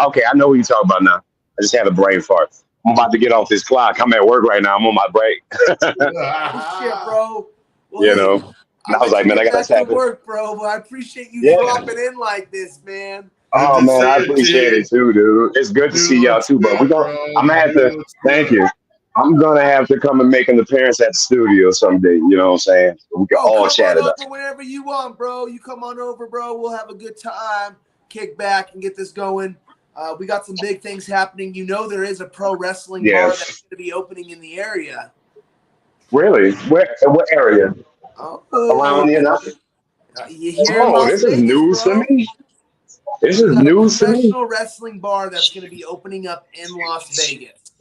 Okay, I know what you're talking about now. I just had a brain fart. I'm about to get off this clock. I'm at work right now. I'm on my break. Oh, shit, bro. Well, you know, I was like, man, I got to tap work, bro. But I appreciate you dropping in like this, man. Oh man, I appreciate it too, dude. It's good to see y'all too, bro. I'm gonna have to. Thank you. I'm gonna have to come and make an appearance at the studio someday. You know what I'm saying? We can all chat it up. Whenever you want, bro. You come on over, bro. We'll have a good time. Kick back and get this going. We got some big things happening. You know, there is a pro wrestling bar that's going to be opening in the area. Really? What area? Around here, nothing. This is news to me. This is news to me. Professional wrestling bar that's going to be opening up in Las Vegas.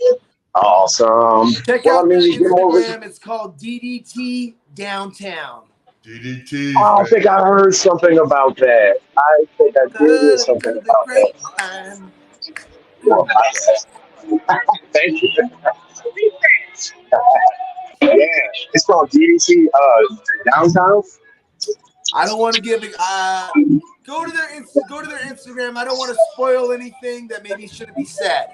Awesome. Check out their Instagram. It's called DDT Downtown. DDT. I think I heard something about that. I think I did hear something about that. Thank you. Yeah, it's called DDT Downtown. I don't want to give it. Go to their Instagram. I don't want to spoil anything that maybe shouldn't be said.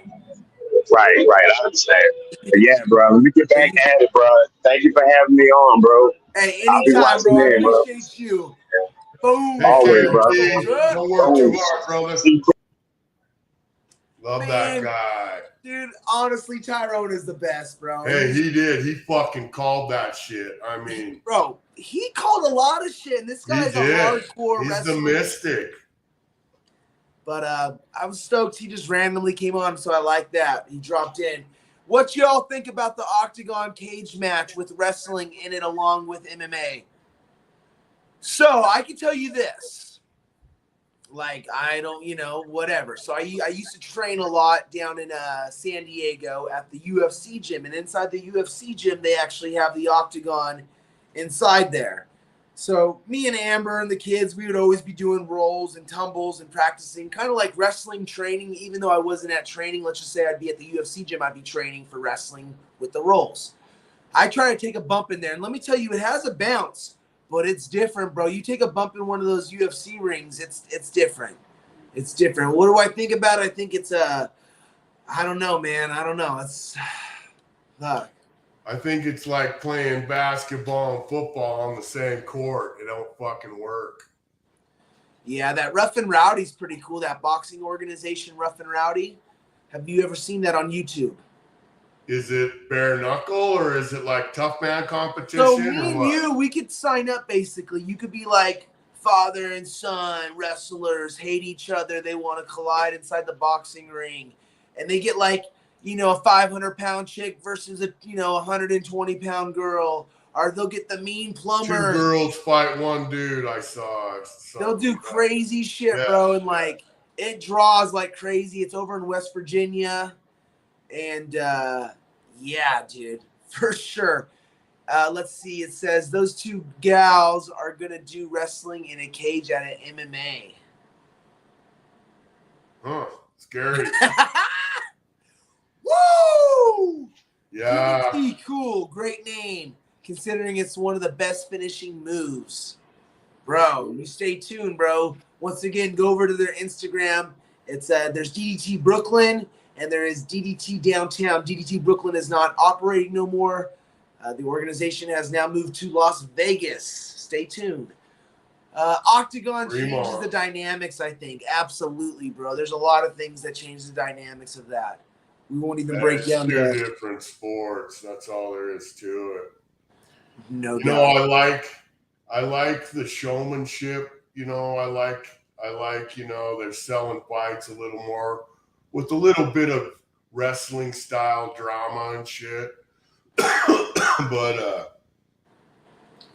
Right. I understand. But yeah, bro. Let me get back at it, bro. Thank you for having me on, bro. Hey, anytime, bro. I appreciate you. Boom. Always, bro. Don't work too hard, brother. Love that guy. Dude, honestly, Tyrone is the best, bro. Hey, he did. He fucking called that shit. I mean, bro, he called a lot of shit, and this guy's a hardcore wrestler. He's the mystic. But I was stoked he just randomly came on, so I like that. He dropped in. What y'all think about the Octagon cage match with wrestling in it along with MMA? So I can tell you this. Like, I don't, whatever. So I used to train a lot down in San Diego at the UFC gym. And inside the UFC gym, they actually have the Octagon inside there. So me and Amber and the kids, we would always be doing rolls and tumbles and practicing, kind of like wrestling training. Even though I wasn't at training, let's just say I'd be at the UFC gym, I'd be training for wrestling with the rolls. I try to take a bump in there. And let me tell you, it has a bounce. But it's different, bro. You take a bump in one of those UFC rings, it's different. It's different. What do I think about it? I think it's I don't know, man. I don't know. It's I I think it's like playing basketball and football on the same court. It don't fucking work. Yeah, that Rough and Rowdy's pretty cool. That boxing organization, Rough and Rowdy. Have you ever seen that on YouTube? Is it bare knuckle or is it like tough man competition? So me or and what? you, we could sign up basically. You could be like father and son wrestlers, hate each other. They want to collide inside the boxing ring. And they get like, a 500-pound chick versus a, 120-pound girl. Or they'll get the mean plumber. 2 girls fight 1 dude. I saw. They'll do crazy shit, Yeah. bro. And like, it draws like crazy. It's over in West Virginia. And yeah, dude, for sure. Let's see. It says those 2 gals are going to do wrestling in a cage at an MMA. Huh. Scary. Woo! Yeah. DDT, cool. Great name, considering it's one of the best finishing moves. Bro, you stay tuned, bro. Once again, go over to their Instagram. It's there's DDT Brooklyn and there is DDT Downtown. DDT Brooklyn is not operating no more. The organization has now moved to Las Vegas. Stay tuned. Octagon changes the dynamics, I think. Absolutely, bro. There's a lot of things that change the dynamics of that. We won't even break down 2 that. different sports. That's all there is to it. No doubt. I like the showmanship. I like, they're selling fights a little more with a little bit of wrestling style drama and shit. But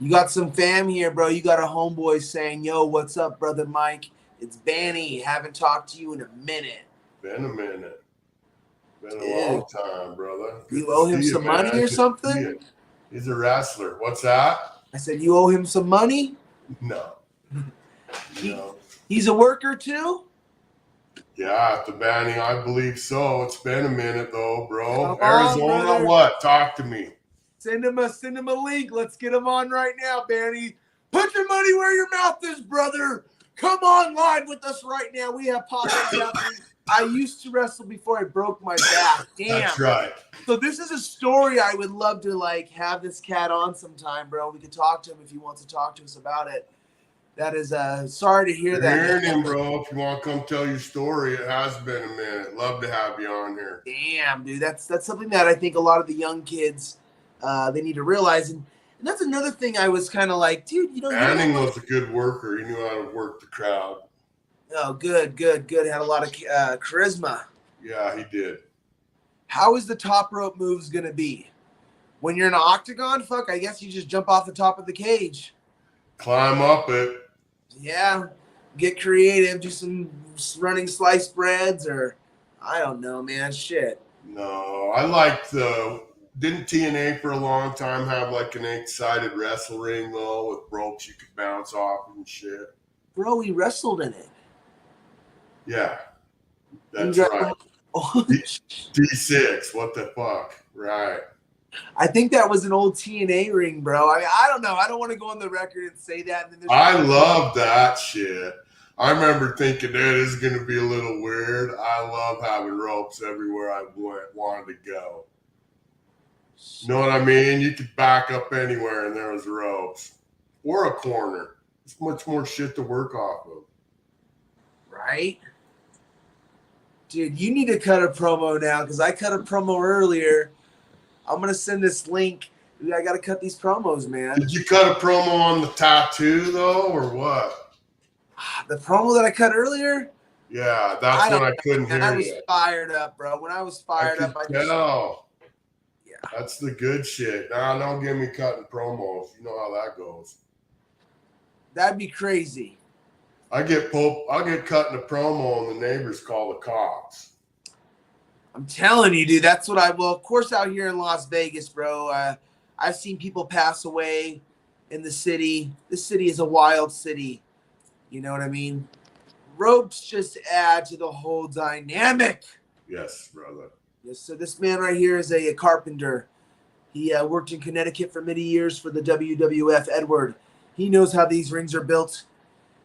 you got some fam here, bro. You got a homeboy saying, yo, what's up, brother Mike? It's Banny. Haven't talked to you in a minute. Been a minute. Been a long time, brother. Good you owe him to see some you, man. money or something? He's a wrestler. What's that? I said, you owe him some money? No. He's a worker too? Yeah, at the banning, I believe so. It's been a minute though, bro. Come on, Arizona, brother. what? Talk to me. Send him a link. Let's get him on right now, Banny. Put your money where your mouth is, brother. Come on live with us right now. We have podcasts happening. I used to wrestle before I broke my back. Damn. That's right. So this is a story I would love to have this cat on sometime, bro. We could talk to him if he wants to talk to us about it. That is sorry to hear that. Hearing him, bro. If you want to come tell your story, it has been a minute. Love to have you on here. Damn, dude. That's something that I think a lot of the young kids they need to realize. And that's another thing I was kind of like, dude, Manning was a good worker. He knew how to work the crowd. Oh, good. Had a lot of charisma. Yeah, he did. How is the top rope moves going to be? When you're in an octagon, fuck, I guess you just jump off the top of the cage. Climb up it. Yeah. Get creative. Do some running slice breads or I don't know, man. Shit. No, I like didn't TNA for a long time have like an 8-sided wrestle ring though with ropes you could bounce off and shit? Bro, he wrestled in it. Yeah. That's right. D6, what the fuck? Right. I think that was an old TNA ring, bro. I don't know. I don't want to go on the record and say that. And then I love that shit. I remember thinking, dude, this is going to be a little weird. I love having ropes everywhere I wanted to go. You know what I mean? You could back up anywhere and there was ropes. Or a corner. It's much more shit to work off of. Right? Dude, you need to cut a promo now because I cut a promo earlier. I'm going to send this link. Dude, I got to cut these promos, man. Did you cut a promo on the tattoo, though, or what? The promo that I cut earlier? Yeah, that's when I couldn't hear you. I was fired up, bro. When I was fired up, I just... Yeah. That's the good shit. Nah, don't get me cutting promos. You know how that goes. That'd be crazy. I'll get cutting a promo and the neighbors call the cops. I'm telling you, dude, that's what of course out here in Las Vegas, bro, I've seen people pass away in the city. This city is a wild city. You know what I mean? Ropes just add to the whole dynamic. Yes, brother. Yes, so this man right here is a carpenter. He worked in Connecticut for many years for the WWF. Edward. He knows how these rings are built.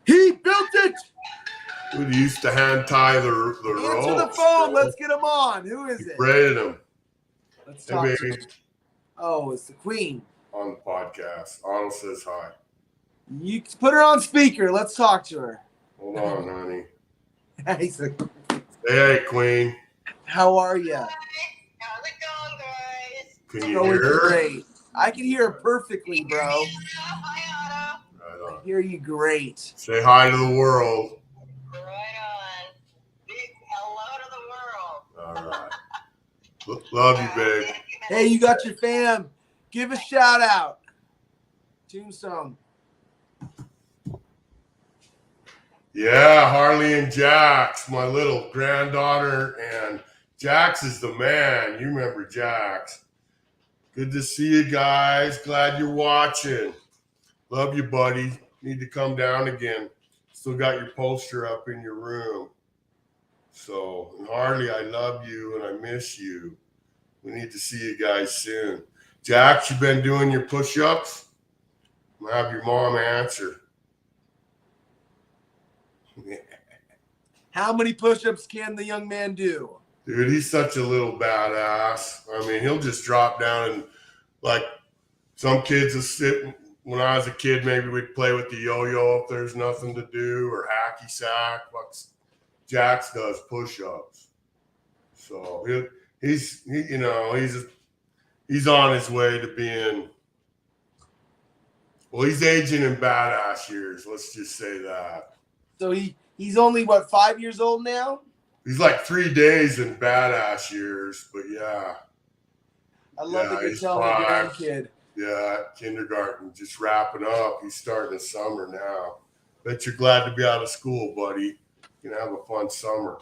He built it! We used to hand tie the ropes. Answer the phone. Bro. Let's get him on. Who is it? Braided him. Let's talk to him. Oh, it's the queen. On the podcast. Otto says hi. You put her on speaker. Let's talk to her. Hold on, honey. He's like, Hey, queen. how are you? How's it going, guys? Can you hear her? Great. I can hear her perfectly, bro. Hi, Otto. Right on. I hear you great. Say hi to the world. Right on. Big hello to the world. All right. Love you, babe. Hey, you got your fam. Give a shout out. Tombstone. Yeah, Harley and Jax, my little granddaughter, and Jax is the man. You remember Jax. Good to see you guys. Glad you're watching. Love you, buddy. Need to come down again. Still got your poster up in your room. So, and Harley, I love you and I miss you. We need to see you guys soon. Jax, you been doing your push-ups? I'm gonna have your mom answer. How many push-ups can the young man do? Dude, he's such a little badass. I mean, he'll just drop down and, like, some kids will sit. When I was a kid, maybe we'd play with the yo-yo if there's nothing to do, or hacky sack. Jax does push-ups. So he's on his way to being. Well, he's aging in badass years. Let's just say that. So he's only, what, 5 years old now? He's like 3 days in badass years, but yeah. I love that you're he's telling me, 5. grandkid. Yeah, kindergarten, just wrapping up. He's starting the summer now. Bet you're glad to be out of school, buddy. You can have a fun summer.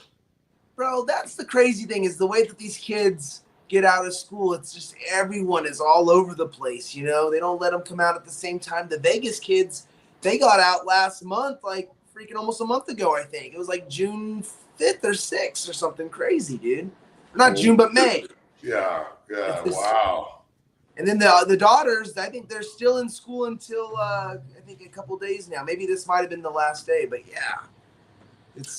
Bro, that's the crazy thing, is the way that these kids get out of school. It's just everyone is all over the place, you know? They don't let them come out at the same time. The Vegas kids, they got out last month, like freaking almost a month ago, I think. It was like June 5th or 6th or something crazy, dude. Not June, but May. Yeah, wow. And then the daughters, I think they're still in school until, I think, a couple days now. Maybe this might have been the last day, but yeah.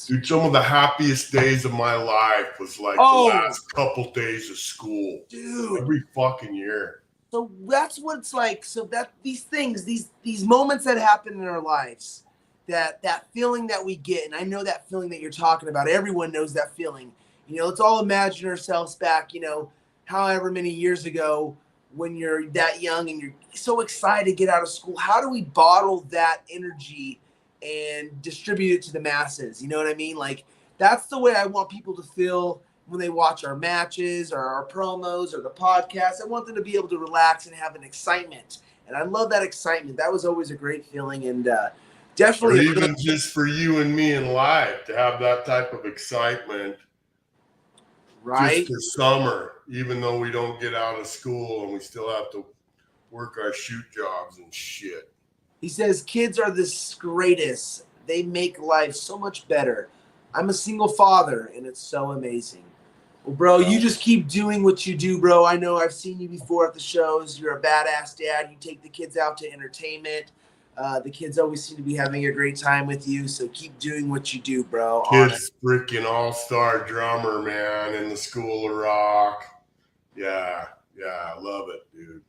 Dude, some of the happiest days of my life was like the last couple days of school. Dude. Every fucking year. So that's what it's like. So that these things, these moments that happen in our lives, that feeling that we get, and I know that feeling that you're talking about. Everyone knows that feeling. You know, let's all imagine ourselves back, you know, however many years ago when you're that young and you're so excited to get out of school. How do we bottle that energy and distribute it to the masses? You know what I mean? Like, that's the way I want people to feel when they watch our matches or our promos or the podcast. I want them to be able to relax and have an excitement. And I love that excitement. That was always a great feeling. And definitely. Or even just for you and me in life to have that type of excitement. Right. Just for summer, even though we don't get out of school and we still have to work our shoot jobs and shit. He says, kids are the greatest. They make life so much better. I'm a single father, and it's so amazing. Well, bro, you just keep doing what you do, bro. I know I've seen you before at the shows. You're a badass dad. You take the kids out to entertainment. The kids always seem to be having a great time with you, so keep doing what you do, bro. Kid's freaking all-star drummer, man, in the School of Rock. Yeah, I love it, dude.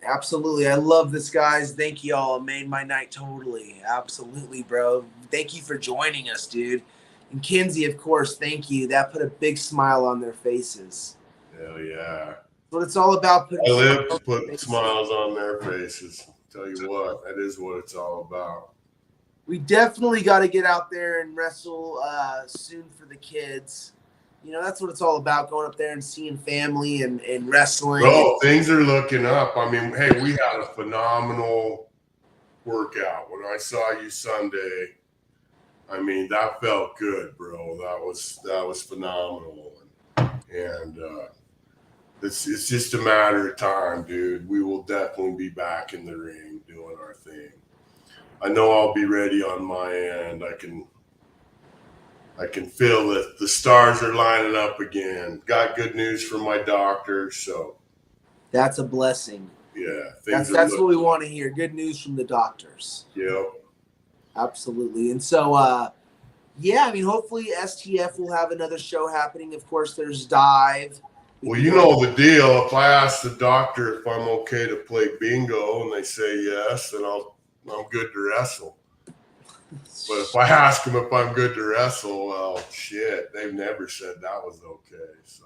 Absolutely. I love this, guys. Thank you all. It made my night totally. Absolutely, bro. Thank you for joining us, dude. And Kinsey, of course, thank you. That put a big smile on their faces. Hell yeah. What it's all about. I live to put smiles on their faces. Tell you what, that is what it's all about. We definitely got to get out there and wrestle soon for the kids. You know, that's what it's all about, going up there and seeing family and wrestling. Bro, things are looking up. I mean, hey, we had a phenomenal workout. When I saw you Sunday, I mean, that felt good, bro. That was phenomenal. And it's just a matter of time, dude. We will definitely be back in the ring doing our thing. I know I'll be ready on my end. I can feel that the stars are lining up again. Got good news from my doctor, so that's a blessing. Yeah, that's what we want to hear. Good news from the doctors. Yep. Absolutely. And so, yeah, I mean, hopefully STF will have another show happening. Of course, there's Dive. Well, you know the deal. If I ask the doctor if I'm okay to play bingo and they say yes, then I'm good to wrestle. But if I ask them if I'm good to wrestle, well, shit, they've never said that was okay. So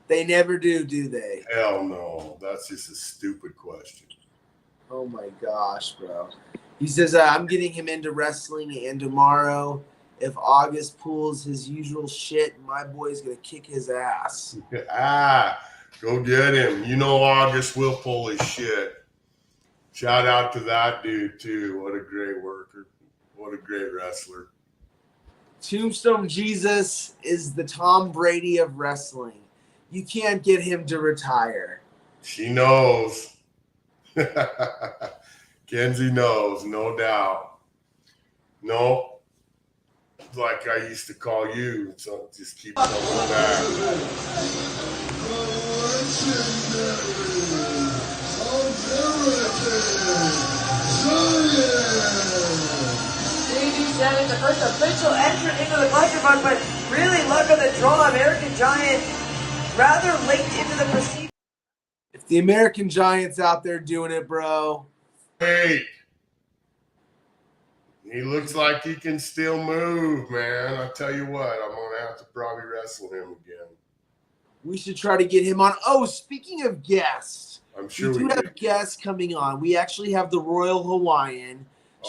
They never do they? hell no. That's just a stupid question. Oh my gosh, bro. He says, I'm getting him into wrestling, and tomorrow, if August pulls his usual shit, my boy's going to kick his ass. Go get him. You know August will pull his shit. Shout out to that dude, too. What a great worker. What a great wrestler. Tombstone Jesus is the Tom Brady of wrestling. You can't get him to retire. She knows. Kenzie knows, no doubt. No, like I used to call you, so just keep coming back. The first official entrant into the collection box, but really luck of the draw. American Giant rather late into the proceedings. If the American Giant's out there doing it, bro. Wait. He looks like he can still move, man. I tell you what, I'm going to have to probably wrestle him again. We should try to get him on. Oh, speaking of guests, I'm sure we do have guests coming on. We actually have the Royal Hawaiian.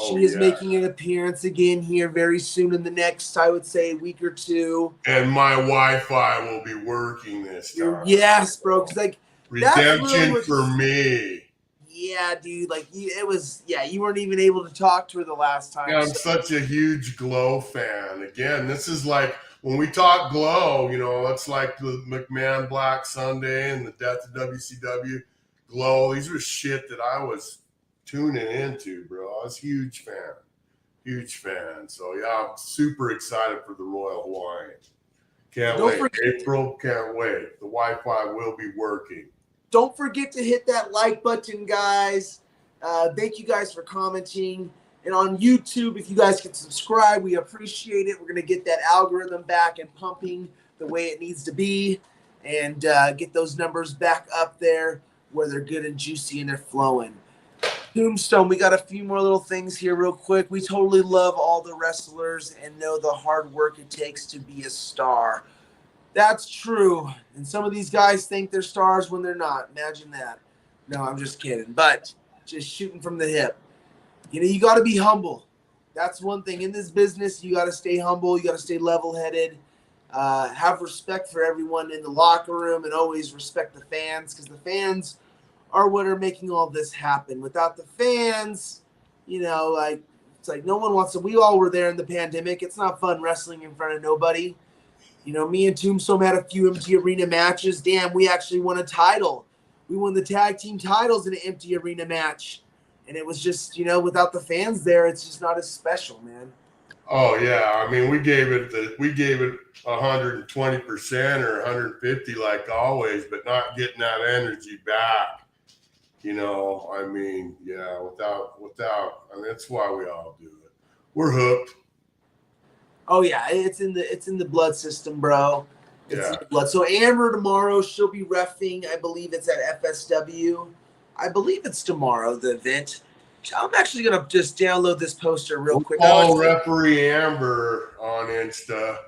She is making an appearance again here very soon in the next, I would say, week or two. And my Wi-Fi will be working this time. Yes, bro. Because like redemption really for me. Yeah, dude. Like it was. Yeah, you weren't even able to talk to her the last time. Yeah, I'm such a huge Glow fan. Again, this is like when we talk Glow. You know, it's like the McMahon Black Sunday and the death of WCW. Glow. These were shit that I was tuning into, bro. I was a huge fan. So yeah, I'm super excited for the Royal Hawaiian. Can't wait. April, can't wait. The Wi-Fi will be working. Don't forget to hit that like button, guys. Thank you guys for commenting. And on YouTube, if you guys can subscribe, we appreciate it. We're going to get that algorithm back and pumping the way it needs to be and get those numbers back up there where they're good and juicy and they're flowing. Tombstone, we got a few more little things here real quick. We totally love all the wrestlers and know the hard work it takes to be a star. That's true. And some of these guys think they're stars when they're not. Imagine that. No, I'm just kidding. But just shooting from the hip. You know, you got to be humble. That's one thing. In this business, you got to stay humble. You got to stay level-headed. Have respect for everyone in the locker room and always respect the fans because the fans are what are making all this happen. Without the fans, you know, like it's like no one wants to. We all were there in the pandemic. It's not fun wrestling in front of nobody. You know, me and Tombstone had a few empty arena matches. Damn, we actually won a title. We won the tag team titles in an empty arena match. And it was just, you know, without the fans there, it's just not as special, man. Oh yeah, I mean, we gave it 120% or 150 like always, but not getting that energy back. You know, I mean, yeah, without. I mean, that's why we all do it. We're hooked. Oh yeah, it's in the blood system, bro. It's in the blood. So Amber tomorrow, she'll be reffing. I believe it's at FSW. I believe it's tomorrow, the event. I'm actually gonna just download this poster real quick. Follow referee Amber on Insta,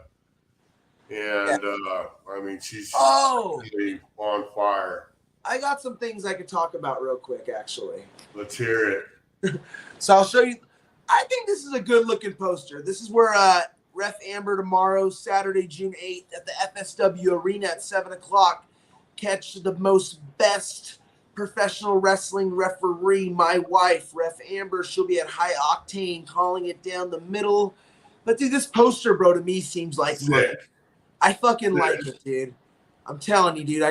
and I mean she's really on fire. I got some things I could talk about real quick, actually. Let's hear it. So I'll show you. I think this is a good looking poster. This is where Ref Amber tomorrow, Saturday, June 8th at the FSW Arena at 7 o'clock. Catch the best professional wrestling referee, my wife, Ref Amber. She'll be at high octane calling it down the middle. But dude, this poster, bro, to me seems like I fucking like it, dude. I'm telling you, dude.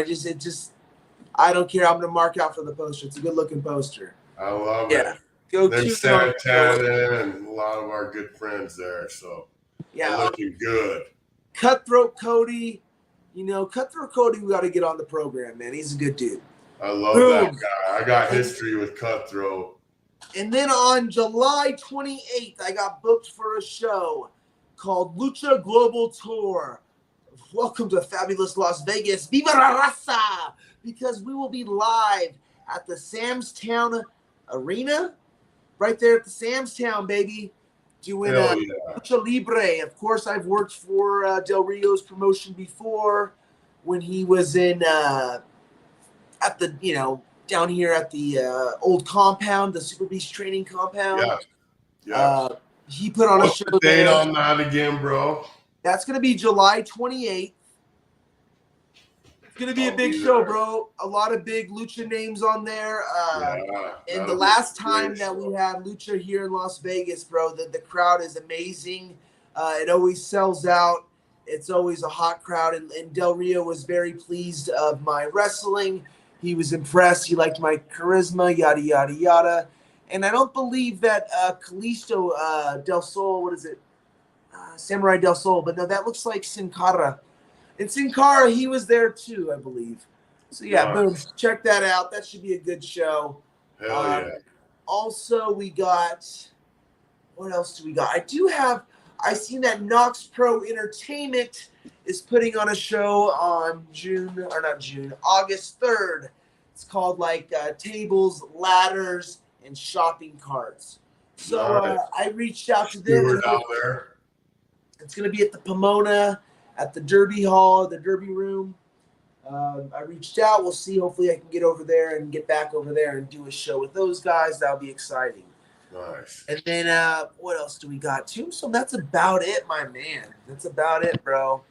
I don't care. I'm gonna mark out for the poster. It's a good looking poster. I love it. Go There's Santana and a lot of our good friends there. So they're looking good. Cutthroat Cody. You know, Cutthroat Cody, we got to get on the program, man. He's a good dude. I love that guy. I got history with Cutthroat. And then on July 28th, I got booked for a show called Lucha Global Tour. welcome to fabulous Las Vegas. Viva la raza! Because we will be live at the Samstown Arena, right there at the Samstown, baby, doing Lucha Libre. Of course, I've worked for Del Rio's promotion before when he was in at the, down here at the old compound, the Super Beast training compound. Yeah. He put on What's a show the date there. on that again, bro? That's going to be July 28th. It's going to be a big show, bro. A lot of big Lucha names on there. And the last time that we had Lucha here in Las Vegas, bro, the crowd is amazing. It always sells out. It's always a hot crowd. And Del Rio was very pleased of my wrestling. He was impressed. He liked my charisma, yada, yada, yada. And I don't believe that Kalisto Del Sol, what is it? Samurai Del Sol. But no, that looks like Sin Cara. And Sin Cara, he was there too, I believe. So, yeah, boom. Check that out. That should be a good show. Hell yeah. Also, we got – what else do we got? I seen that Knox Pro Entertainment is putting on a show on August 3rd. It's called tables, ladders, and shopping carts. So I reached out to them. Out there. It's going to be at the Pomona, at the Derby Hall, the Derby Room. I reached out. We'll see. Hopefully I can get over there and get back over there and do a show with those guys. That'll be exciting. Nice. And then what else do we got? Tombstone, that's about it, my man. That's about it, bro.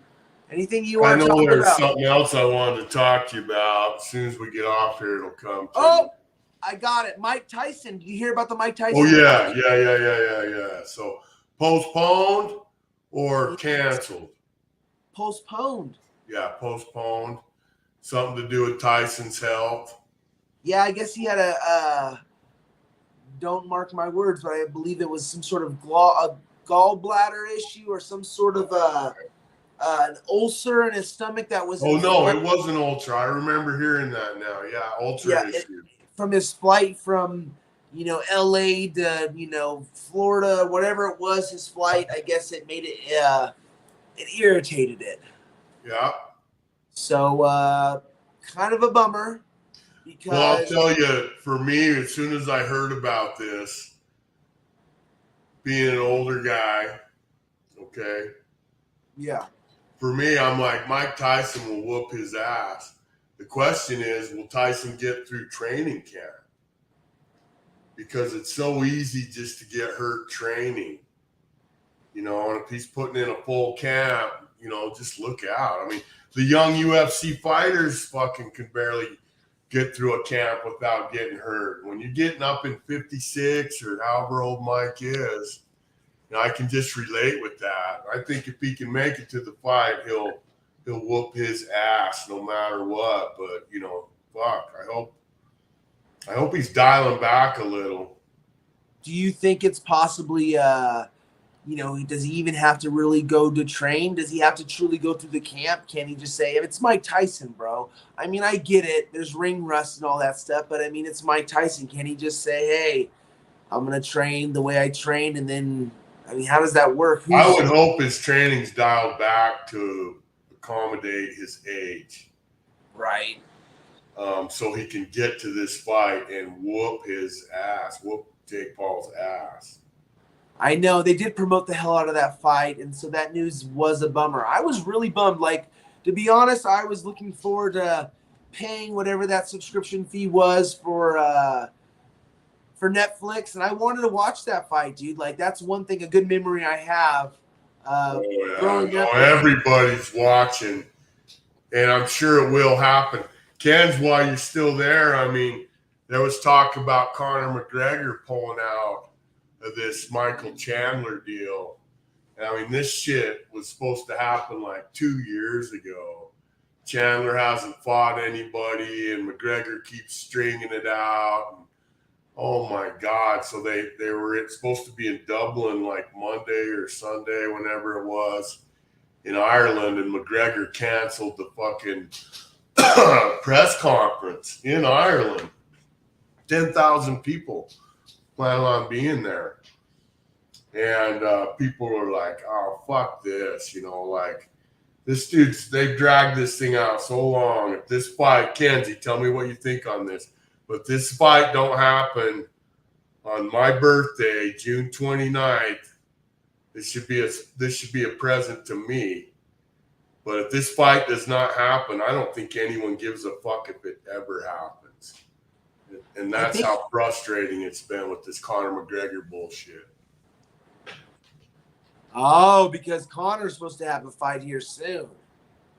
Anything you want to talk about? I know there's something else I wanted to talk to you about. As soon as we get off here, it'll come to you. I got it. Mike Tyson. Did you hear about the Mike Tyson? Oh, yeah. So postponed or canceled? Postponed. Yeah, postponed. Something to do with Tyson's health. Yeah, I guess he had a don't mark my words, but I believe it was some sort of gallbladder issue or some sort of an ulcer in his stomach that was. Oh, no, it was an ulcer. I remember hearing that now. Yeah, ulcer issue. From his flight from, L.A. to, Florida, whatever it was, his flight, I guess it made it, it irritated it. Yeah. So, kind of a bummer. Because, well, I'll tell you, for me, as soon as I heard about this, being an older guy, okay? Yeah. For me, I'm like, Mike Tyson will whoop his ass. The question is, will Tyson get through training camp? Because it's so easy just to get hurt training. And if he's putting in a full camp, just look out. I mean, the young UFC fighters fucking can barely get through a camp without getting hurt. When you're getting up in 56 or however old Mike is, I can just relate with that. I think if he can make it to the fight, he'll whoop his ass no matter what. But fuck, I hope he's dialing back a little. Do you think it's possibly does he even have to really go to train? Does he have to truly go through the camp? Can he just say, if it's Mike Tyson, bro? I mean, I get it. There's ring rust and all that stuff, but I mean, it's Mike Tyson. Can he just say, hey, I'm going to train the way I trained? And then, I mean, how does that work? I would hope his training's dialed back to accommodate his age. Right. So he can get to this fight and whoop his ass, whoop Jake Paul's ass. I know they did promote the hell out of that fight, and so that news was a bummer. I was really bummed. To be honest, I was looking forward to paying whatever that subscription fee was for Netflix, and I wanted to watch that fight, dude. That's one thing, a good memory I have. Everybody's watching, and I'm sure it will happen. Ken's, while you're still there, I mean, there was talk about Conor McGregor pulling out of this Michael Chandler deal. And I mean, this shit was supposed to happen 2 years ago. Chandler hasn't fought anybody, and McGregor keeps stringing it out. And, oh my God. So they were supposed to be in Dublin Monday or Sunday, whenever it was, in Ireland, and McGregor canceled the fucking press conference in Ireland. 10,000 people plan on being there. And people were like, oh, fuck this. they've dragged this thing out so long. If this fight, Kenzie, tell me what you think on this. But this fight don't happen on my birthday, June 29th. This should be a present to me. But if this fight does not happen, I don't think anyone gives a fuck if it ever happens. And that's how frustrating it's been with this Conor McGregor bullshit. Oh, because Conor's supposed to have a fight here soon.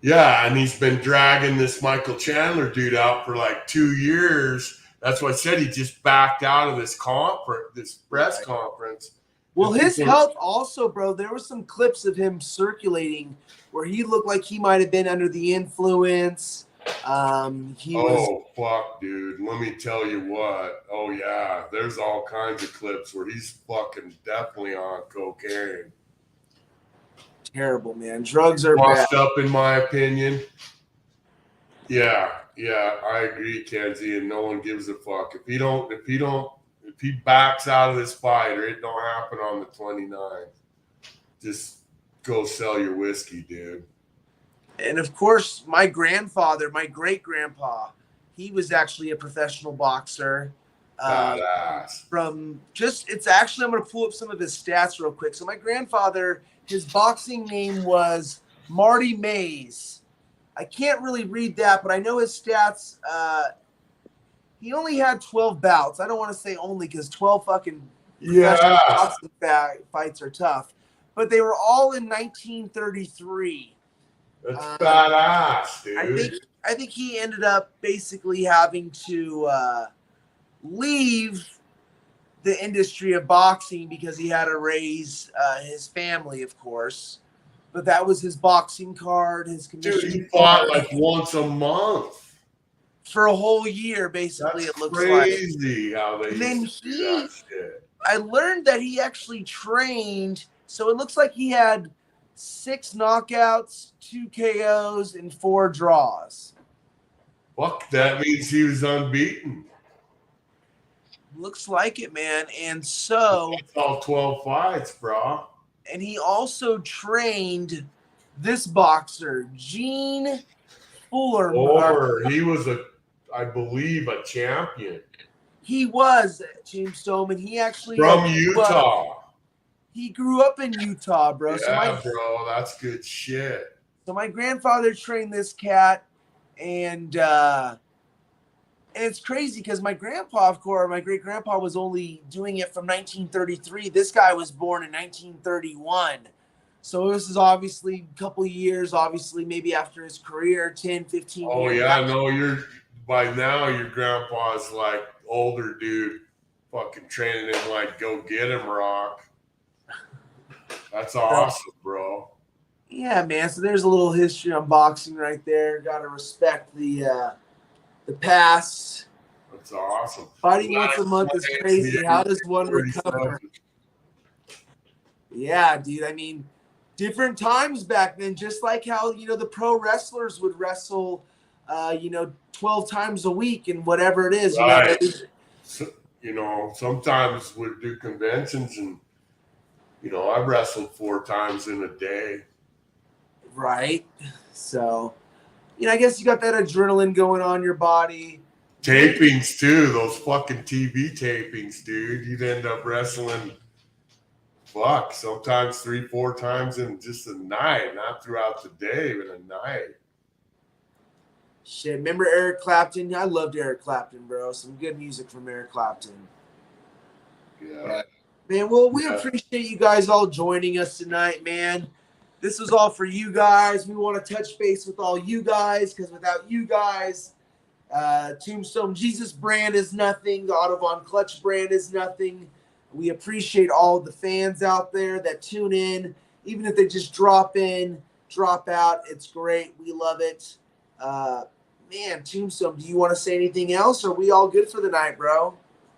Yeah, and he's been dragging this Michael Chandler dude out for like 2 years. That's why I said he just backed out of this press conference. Well, his health also, bro, there were some clips of him circulating where he looked like he might have been under the influence. Fuck, dude. Let me tell you what. Oh, yeah. There's all kinds of clips where he's fucking definitely on cocaine. Terrible, man. Drugs are washed bad. up, in my opinion. Yeah, I agree, Kenzie, and no one gives a fuck. If he backs out of this fight or it don't happen on the 29th, just go sell your whiskey, dude. And of course, my grandfather, my great grandpa, he was actually a professional boxer. Badass. I'm going to pull up some of his stats real quick. So my grandfather, his boxing name was Marty Mays. I can't really read that, but I know his stats. He only had 12 bouts. I don't want to say only because 12 fucking boxing fights are tough. But they were all in 1933. That's badass, dude. I think he ended up basically having to leave the industry of boxing because he had to raise his family, of course. But that was his boxing card, his commission. Dude, he fought like once a month for a whole year, basically. That's it looks crazy how they and used to do that shit. I learned that he actually trained. So it looks like he had 6 knockouts, 2 KOs, and 4 draws. Fuck, that means he was unbeaten. Looks like it, man. And so it's all 12 fights, bro. And he also trained this boxer, Gene Fuller. He was I believe, a champion. He was Tombstone, and he actually from Utah. He grew up in Utah, bro. Yeah, bro, that's good shit. So my grandfather trained this cat, and it's crazy because my grandpa, of course, my great grandpa was only doing it from 1933. This guy was born in 1931. So this is obviously a couple of years, obviously maybe after his career, 10, 15 years. Oh, yeah, no, by now your grandpa's like older dude fucking training him like go get him, Rock. That's awesome, bro. Yeah, man. So there's a little history on boxing right there. Got to respect the past. That's awesome. Fighting once a month is crazy. How does one recover? Yeah, dude. I mean, different times back then, just like how, the pro wrestlers would wrestle, 12 times a week and whatever it is. Right. Sometimes we'd do conventions and, I wrestled 4 times in a day. Right. So, I guess you got that adrenaline going on your body. Tapings too, those fucking TV tapings, dude. You'd end up wrestling, sometimes 3-4 times in just a night, not throughout the day, but a night. Shit, remember Eric Clapton? I loved Eric Clapton, bro. Some good music from Eric Clapton. Yeah. Man, well, we appreciate you guys all joining us tonight, man. This was all for you guys. We want to touch base with all you guys because without you guys, Tombstone Jesus brand is nothing. The Otto Von Clutch brand is nothing. We appreciate all the fans out there that tune in. Even if they just drop in, drop out, it's great. We love it. Man, Tombstone, do you want to say anything else? Or are we all good for the night, bro?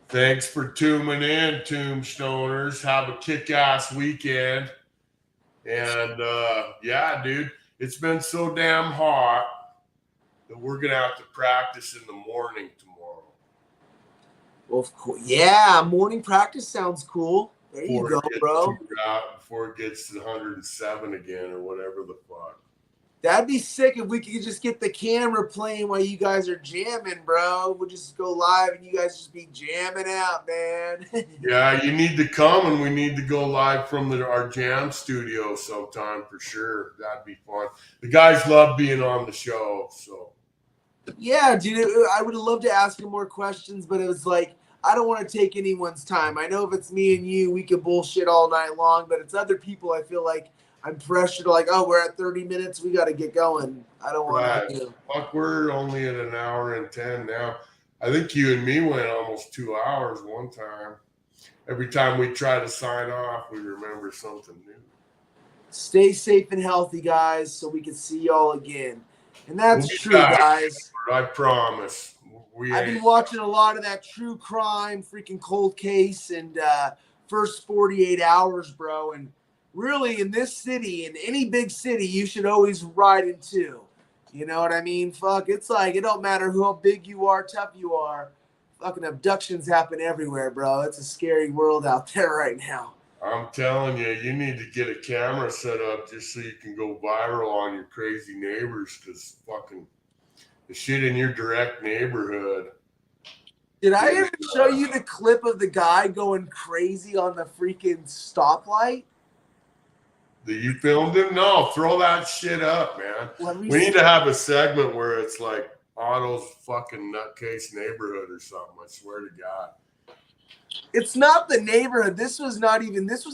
Thanks for tuning in, Tombstoners. Have a kick-ass weekend. And, dude, it's been so damn hot that we're going to have to practice in the morning tomorrow. Well, of course. Yeah, morning practice sounds cool. There you go, bro. Before it gets to 107 again or whatever the fuck. That'd be sick if we could just get the camera playing while you guys are jamming, bro. We'll just go live and you guys just be jamming out, man. Yeah, you need to come and we need to go live from our jam studio sometime for sure. That'd be fun. The guys love being on the show, so. Yeah, dude, I would have loved to ask him more questions, but it was like, I don't want to take anyone's time. I know if it's me and you, we could bullshit all night long, but it's other people. I feel like I'm pressured to like, oh, we're at 30 minutes. We got to get going. I don't want to. Fuck, we're only at an hour and 10 now. I think you and me went almost 2 hours one time. Every time we try to sign off, we remember something new. Stay safe and healthy, guys, so we can see y'all again. And that's true, guys. I promise. I've been watching a lot of that true crime, freaking cold case, and first 48 hours, bro. And really, in this city, in any big city, you should always ride in two. You know what I mean? Fuck, it's like it don't matter how big you are, tough you are. Fucking abductions happen everywhere, bro. It's a scary world out there right now. I'm telling you, you need to get a camera set up just so you can go viral on your crazy neighbors, because fucking the shit in your direct neighborhood. Did I ever show you the clip of the guy going crazy on the freaking stoplight? That you filmed him? No, throw that shit up, man. We need to have a segment where it's like Otto's fucking nutcase neighborhood or something. I swear to God. It's not the neighborhood. This was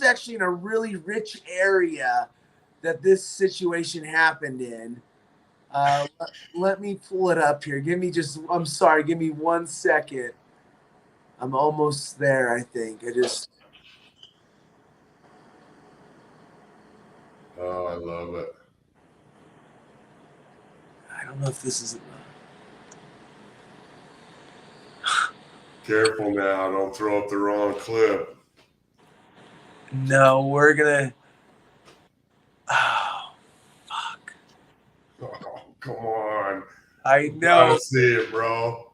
actually in a really rich area that this situation happened in. Let me pull it up here. Give me 1 second. I'm almost there, I think. Oh, I love it. I don't know if this is... Careful now, don't throw up the wrong clip. No, we're gonna... Oh, fuck. Oh, come on. I know. Gotta see it, bro.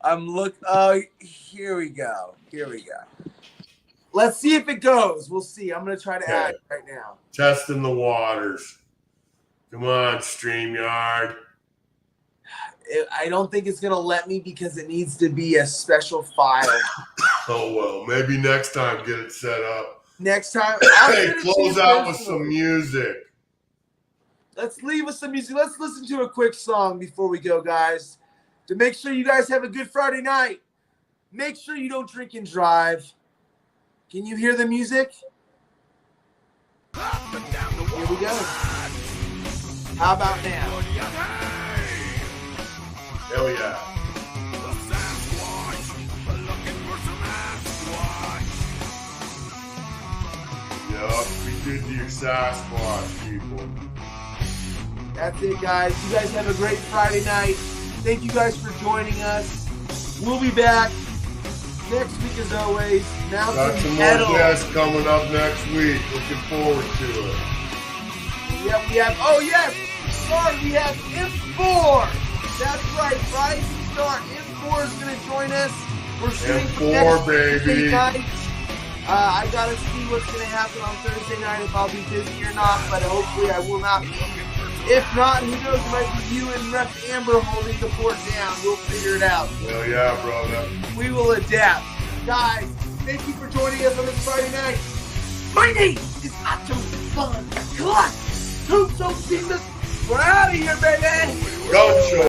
Oh, here we go. Let's see if it goes. We'll see. I'm gonna try to add it right now. Testing the waters. Come on, StreamYard. I don't think it's gonna let me because it needs to be a special file. Oh well, maybe next time get it set up. Next time, hey, close out with some music. Let's leave with some music. Let's listen to a quick song before we go, guys. To make sure you guys have a good Friday night. Make sure you don't drink and drive. Can you hear the music? Here we go. How about now? Hell yeah. Yup, be good to your Sasquatch, people. That's it, guys. You guys have a great Friday night. Thank you guys for joining us. We'll be back next week as always. Now got some more guests coming up next week. Looking forward to it. Yep, we have, oh yes, sorry, we have M4. That's right, Rising Star M4 is going to join us. We're shooting for next Thursday night. I got to see what's going to happen on Thursday night, if I'll be busy or not, but hopefully I will not be. If not, who knows, it might be you and Rep Amber holding the fort down. We'll figure it out. Hell yeah, brother. We will adapt. Guys, thank you for joining us on this Friday night. My name is Otto Clutch. Tombstone, we're out of here, baby. Go show.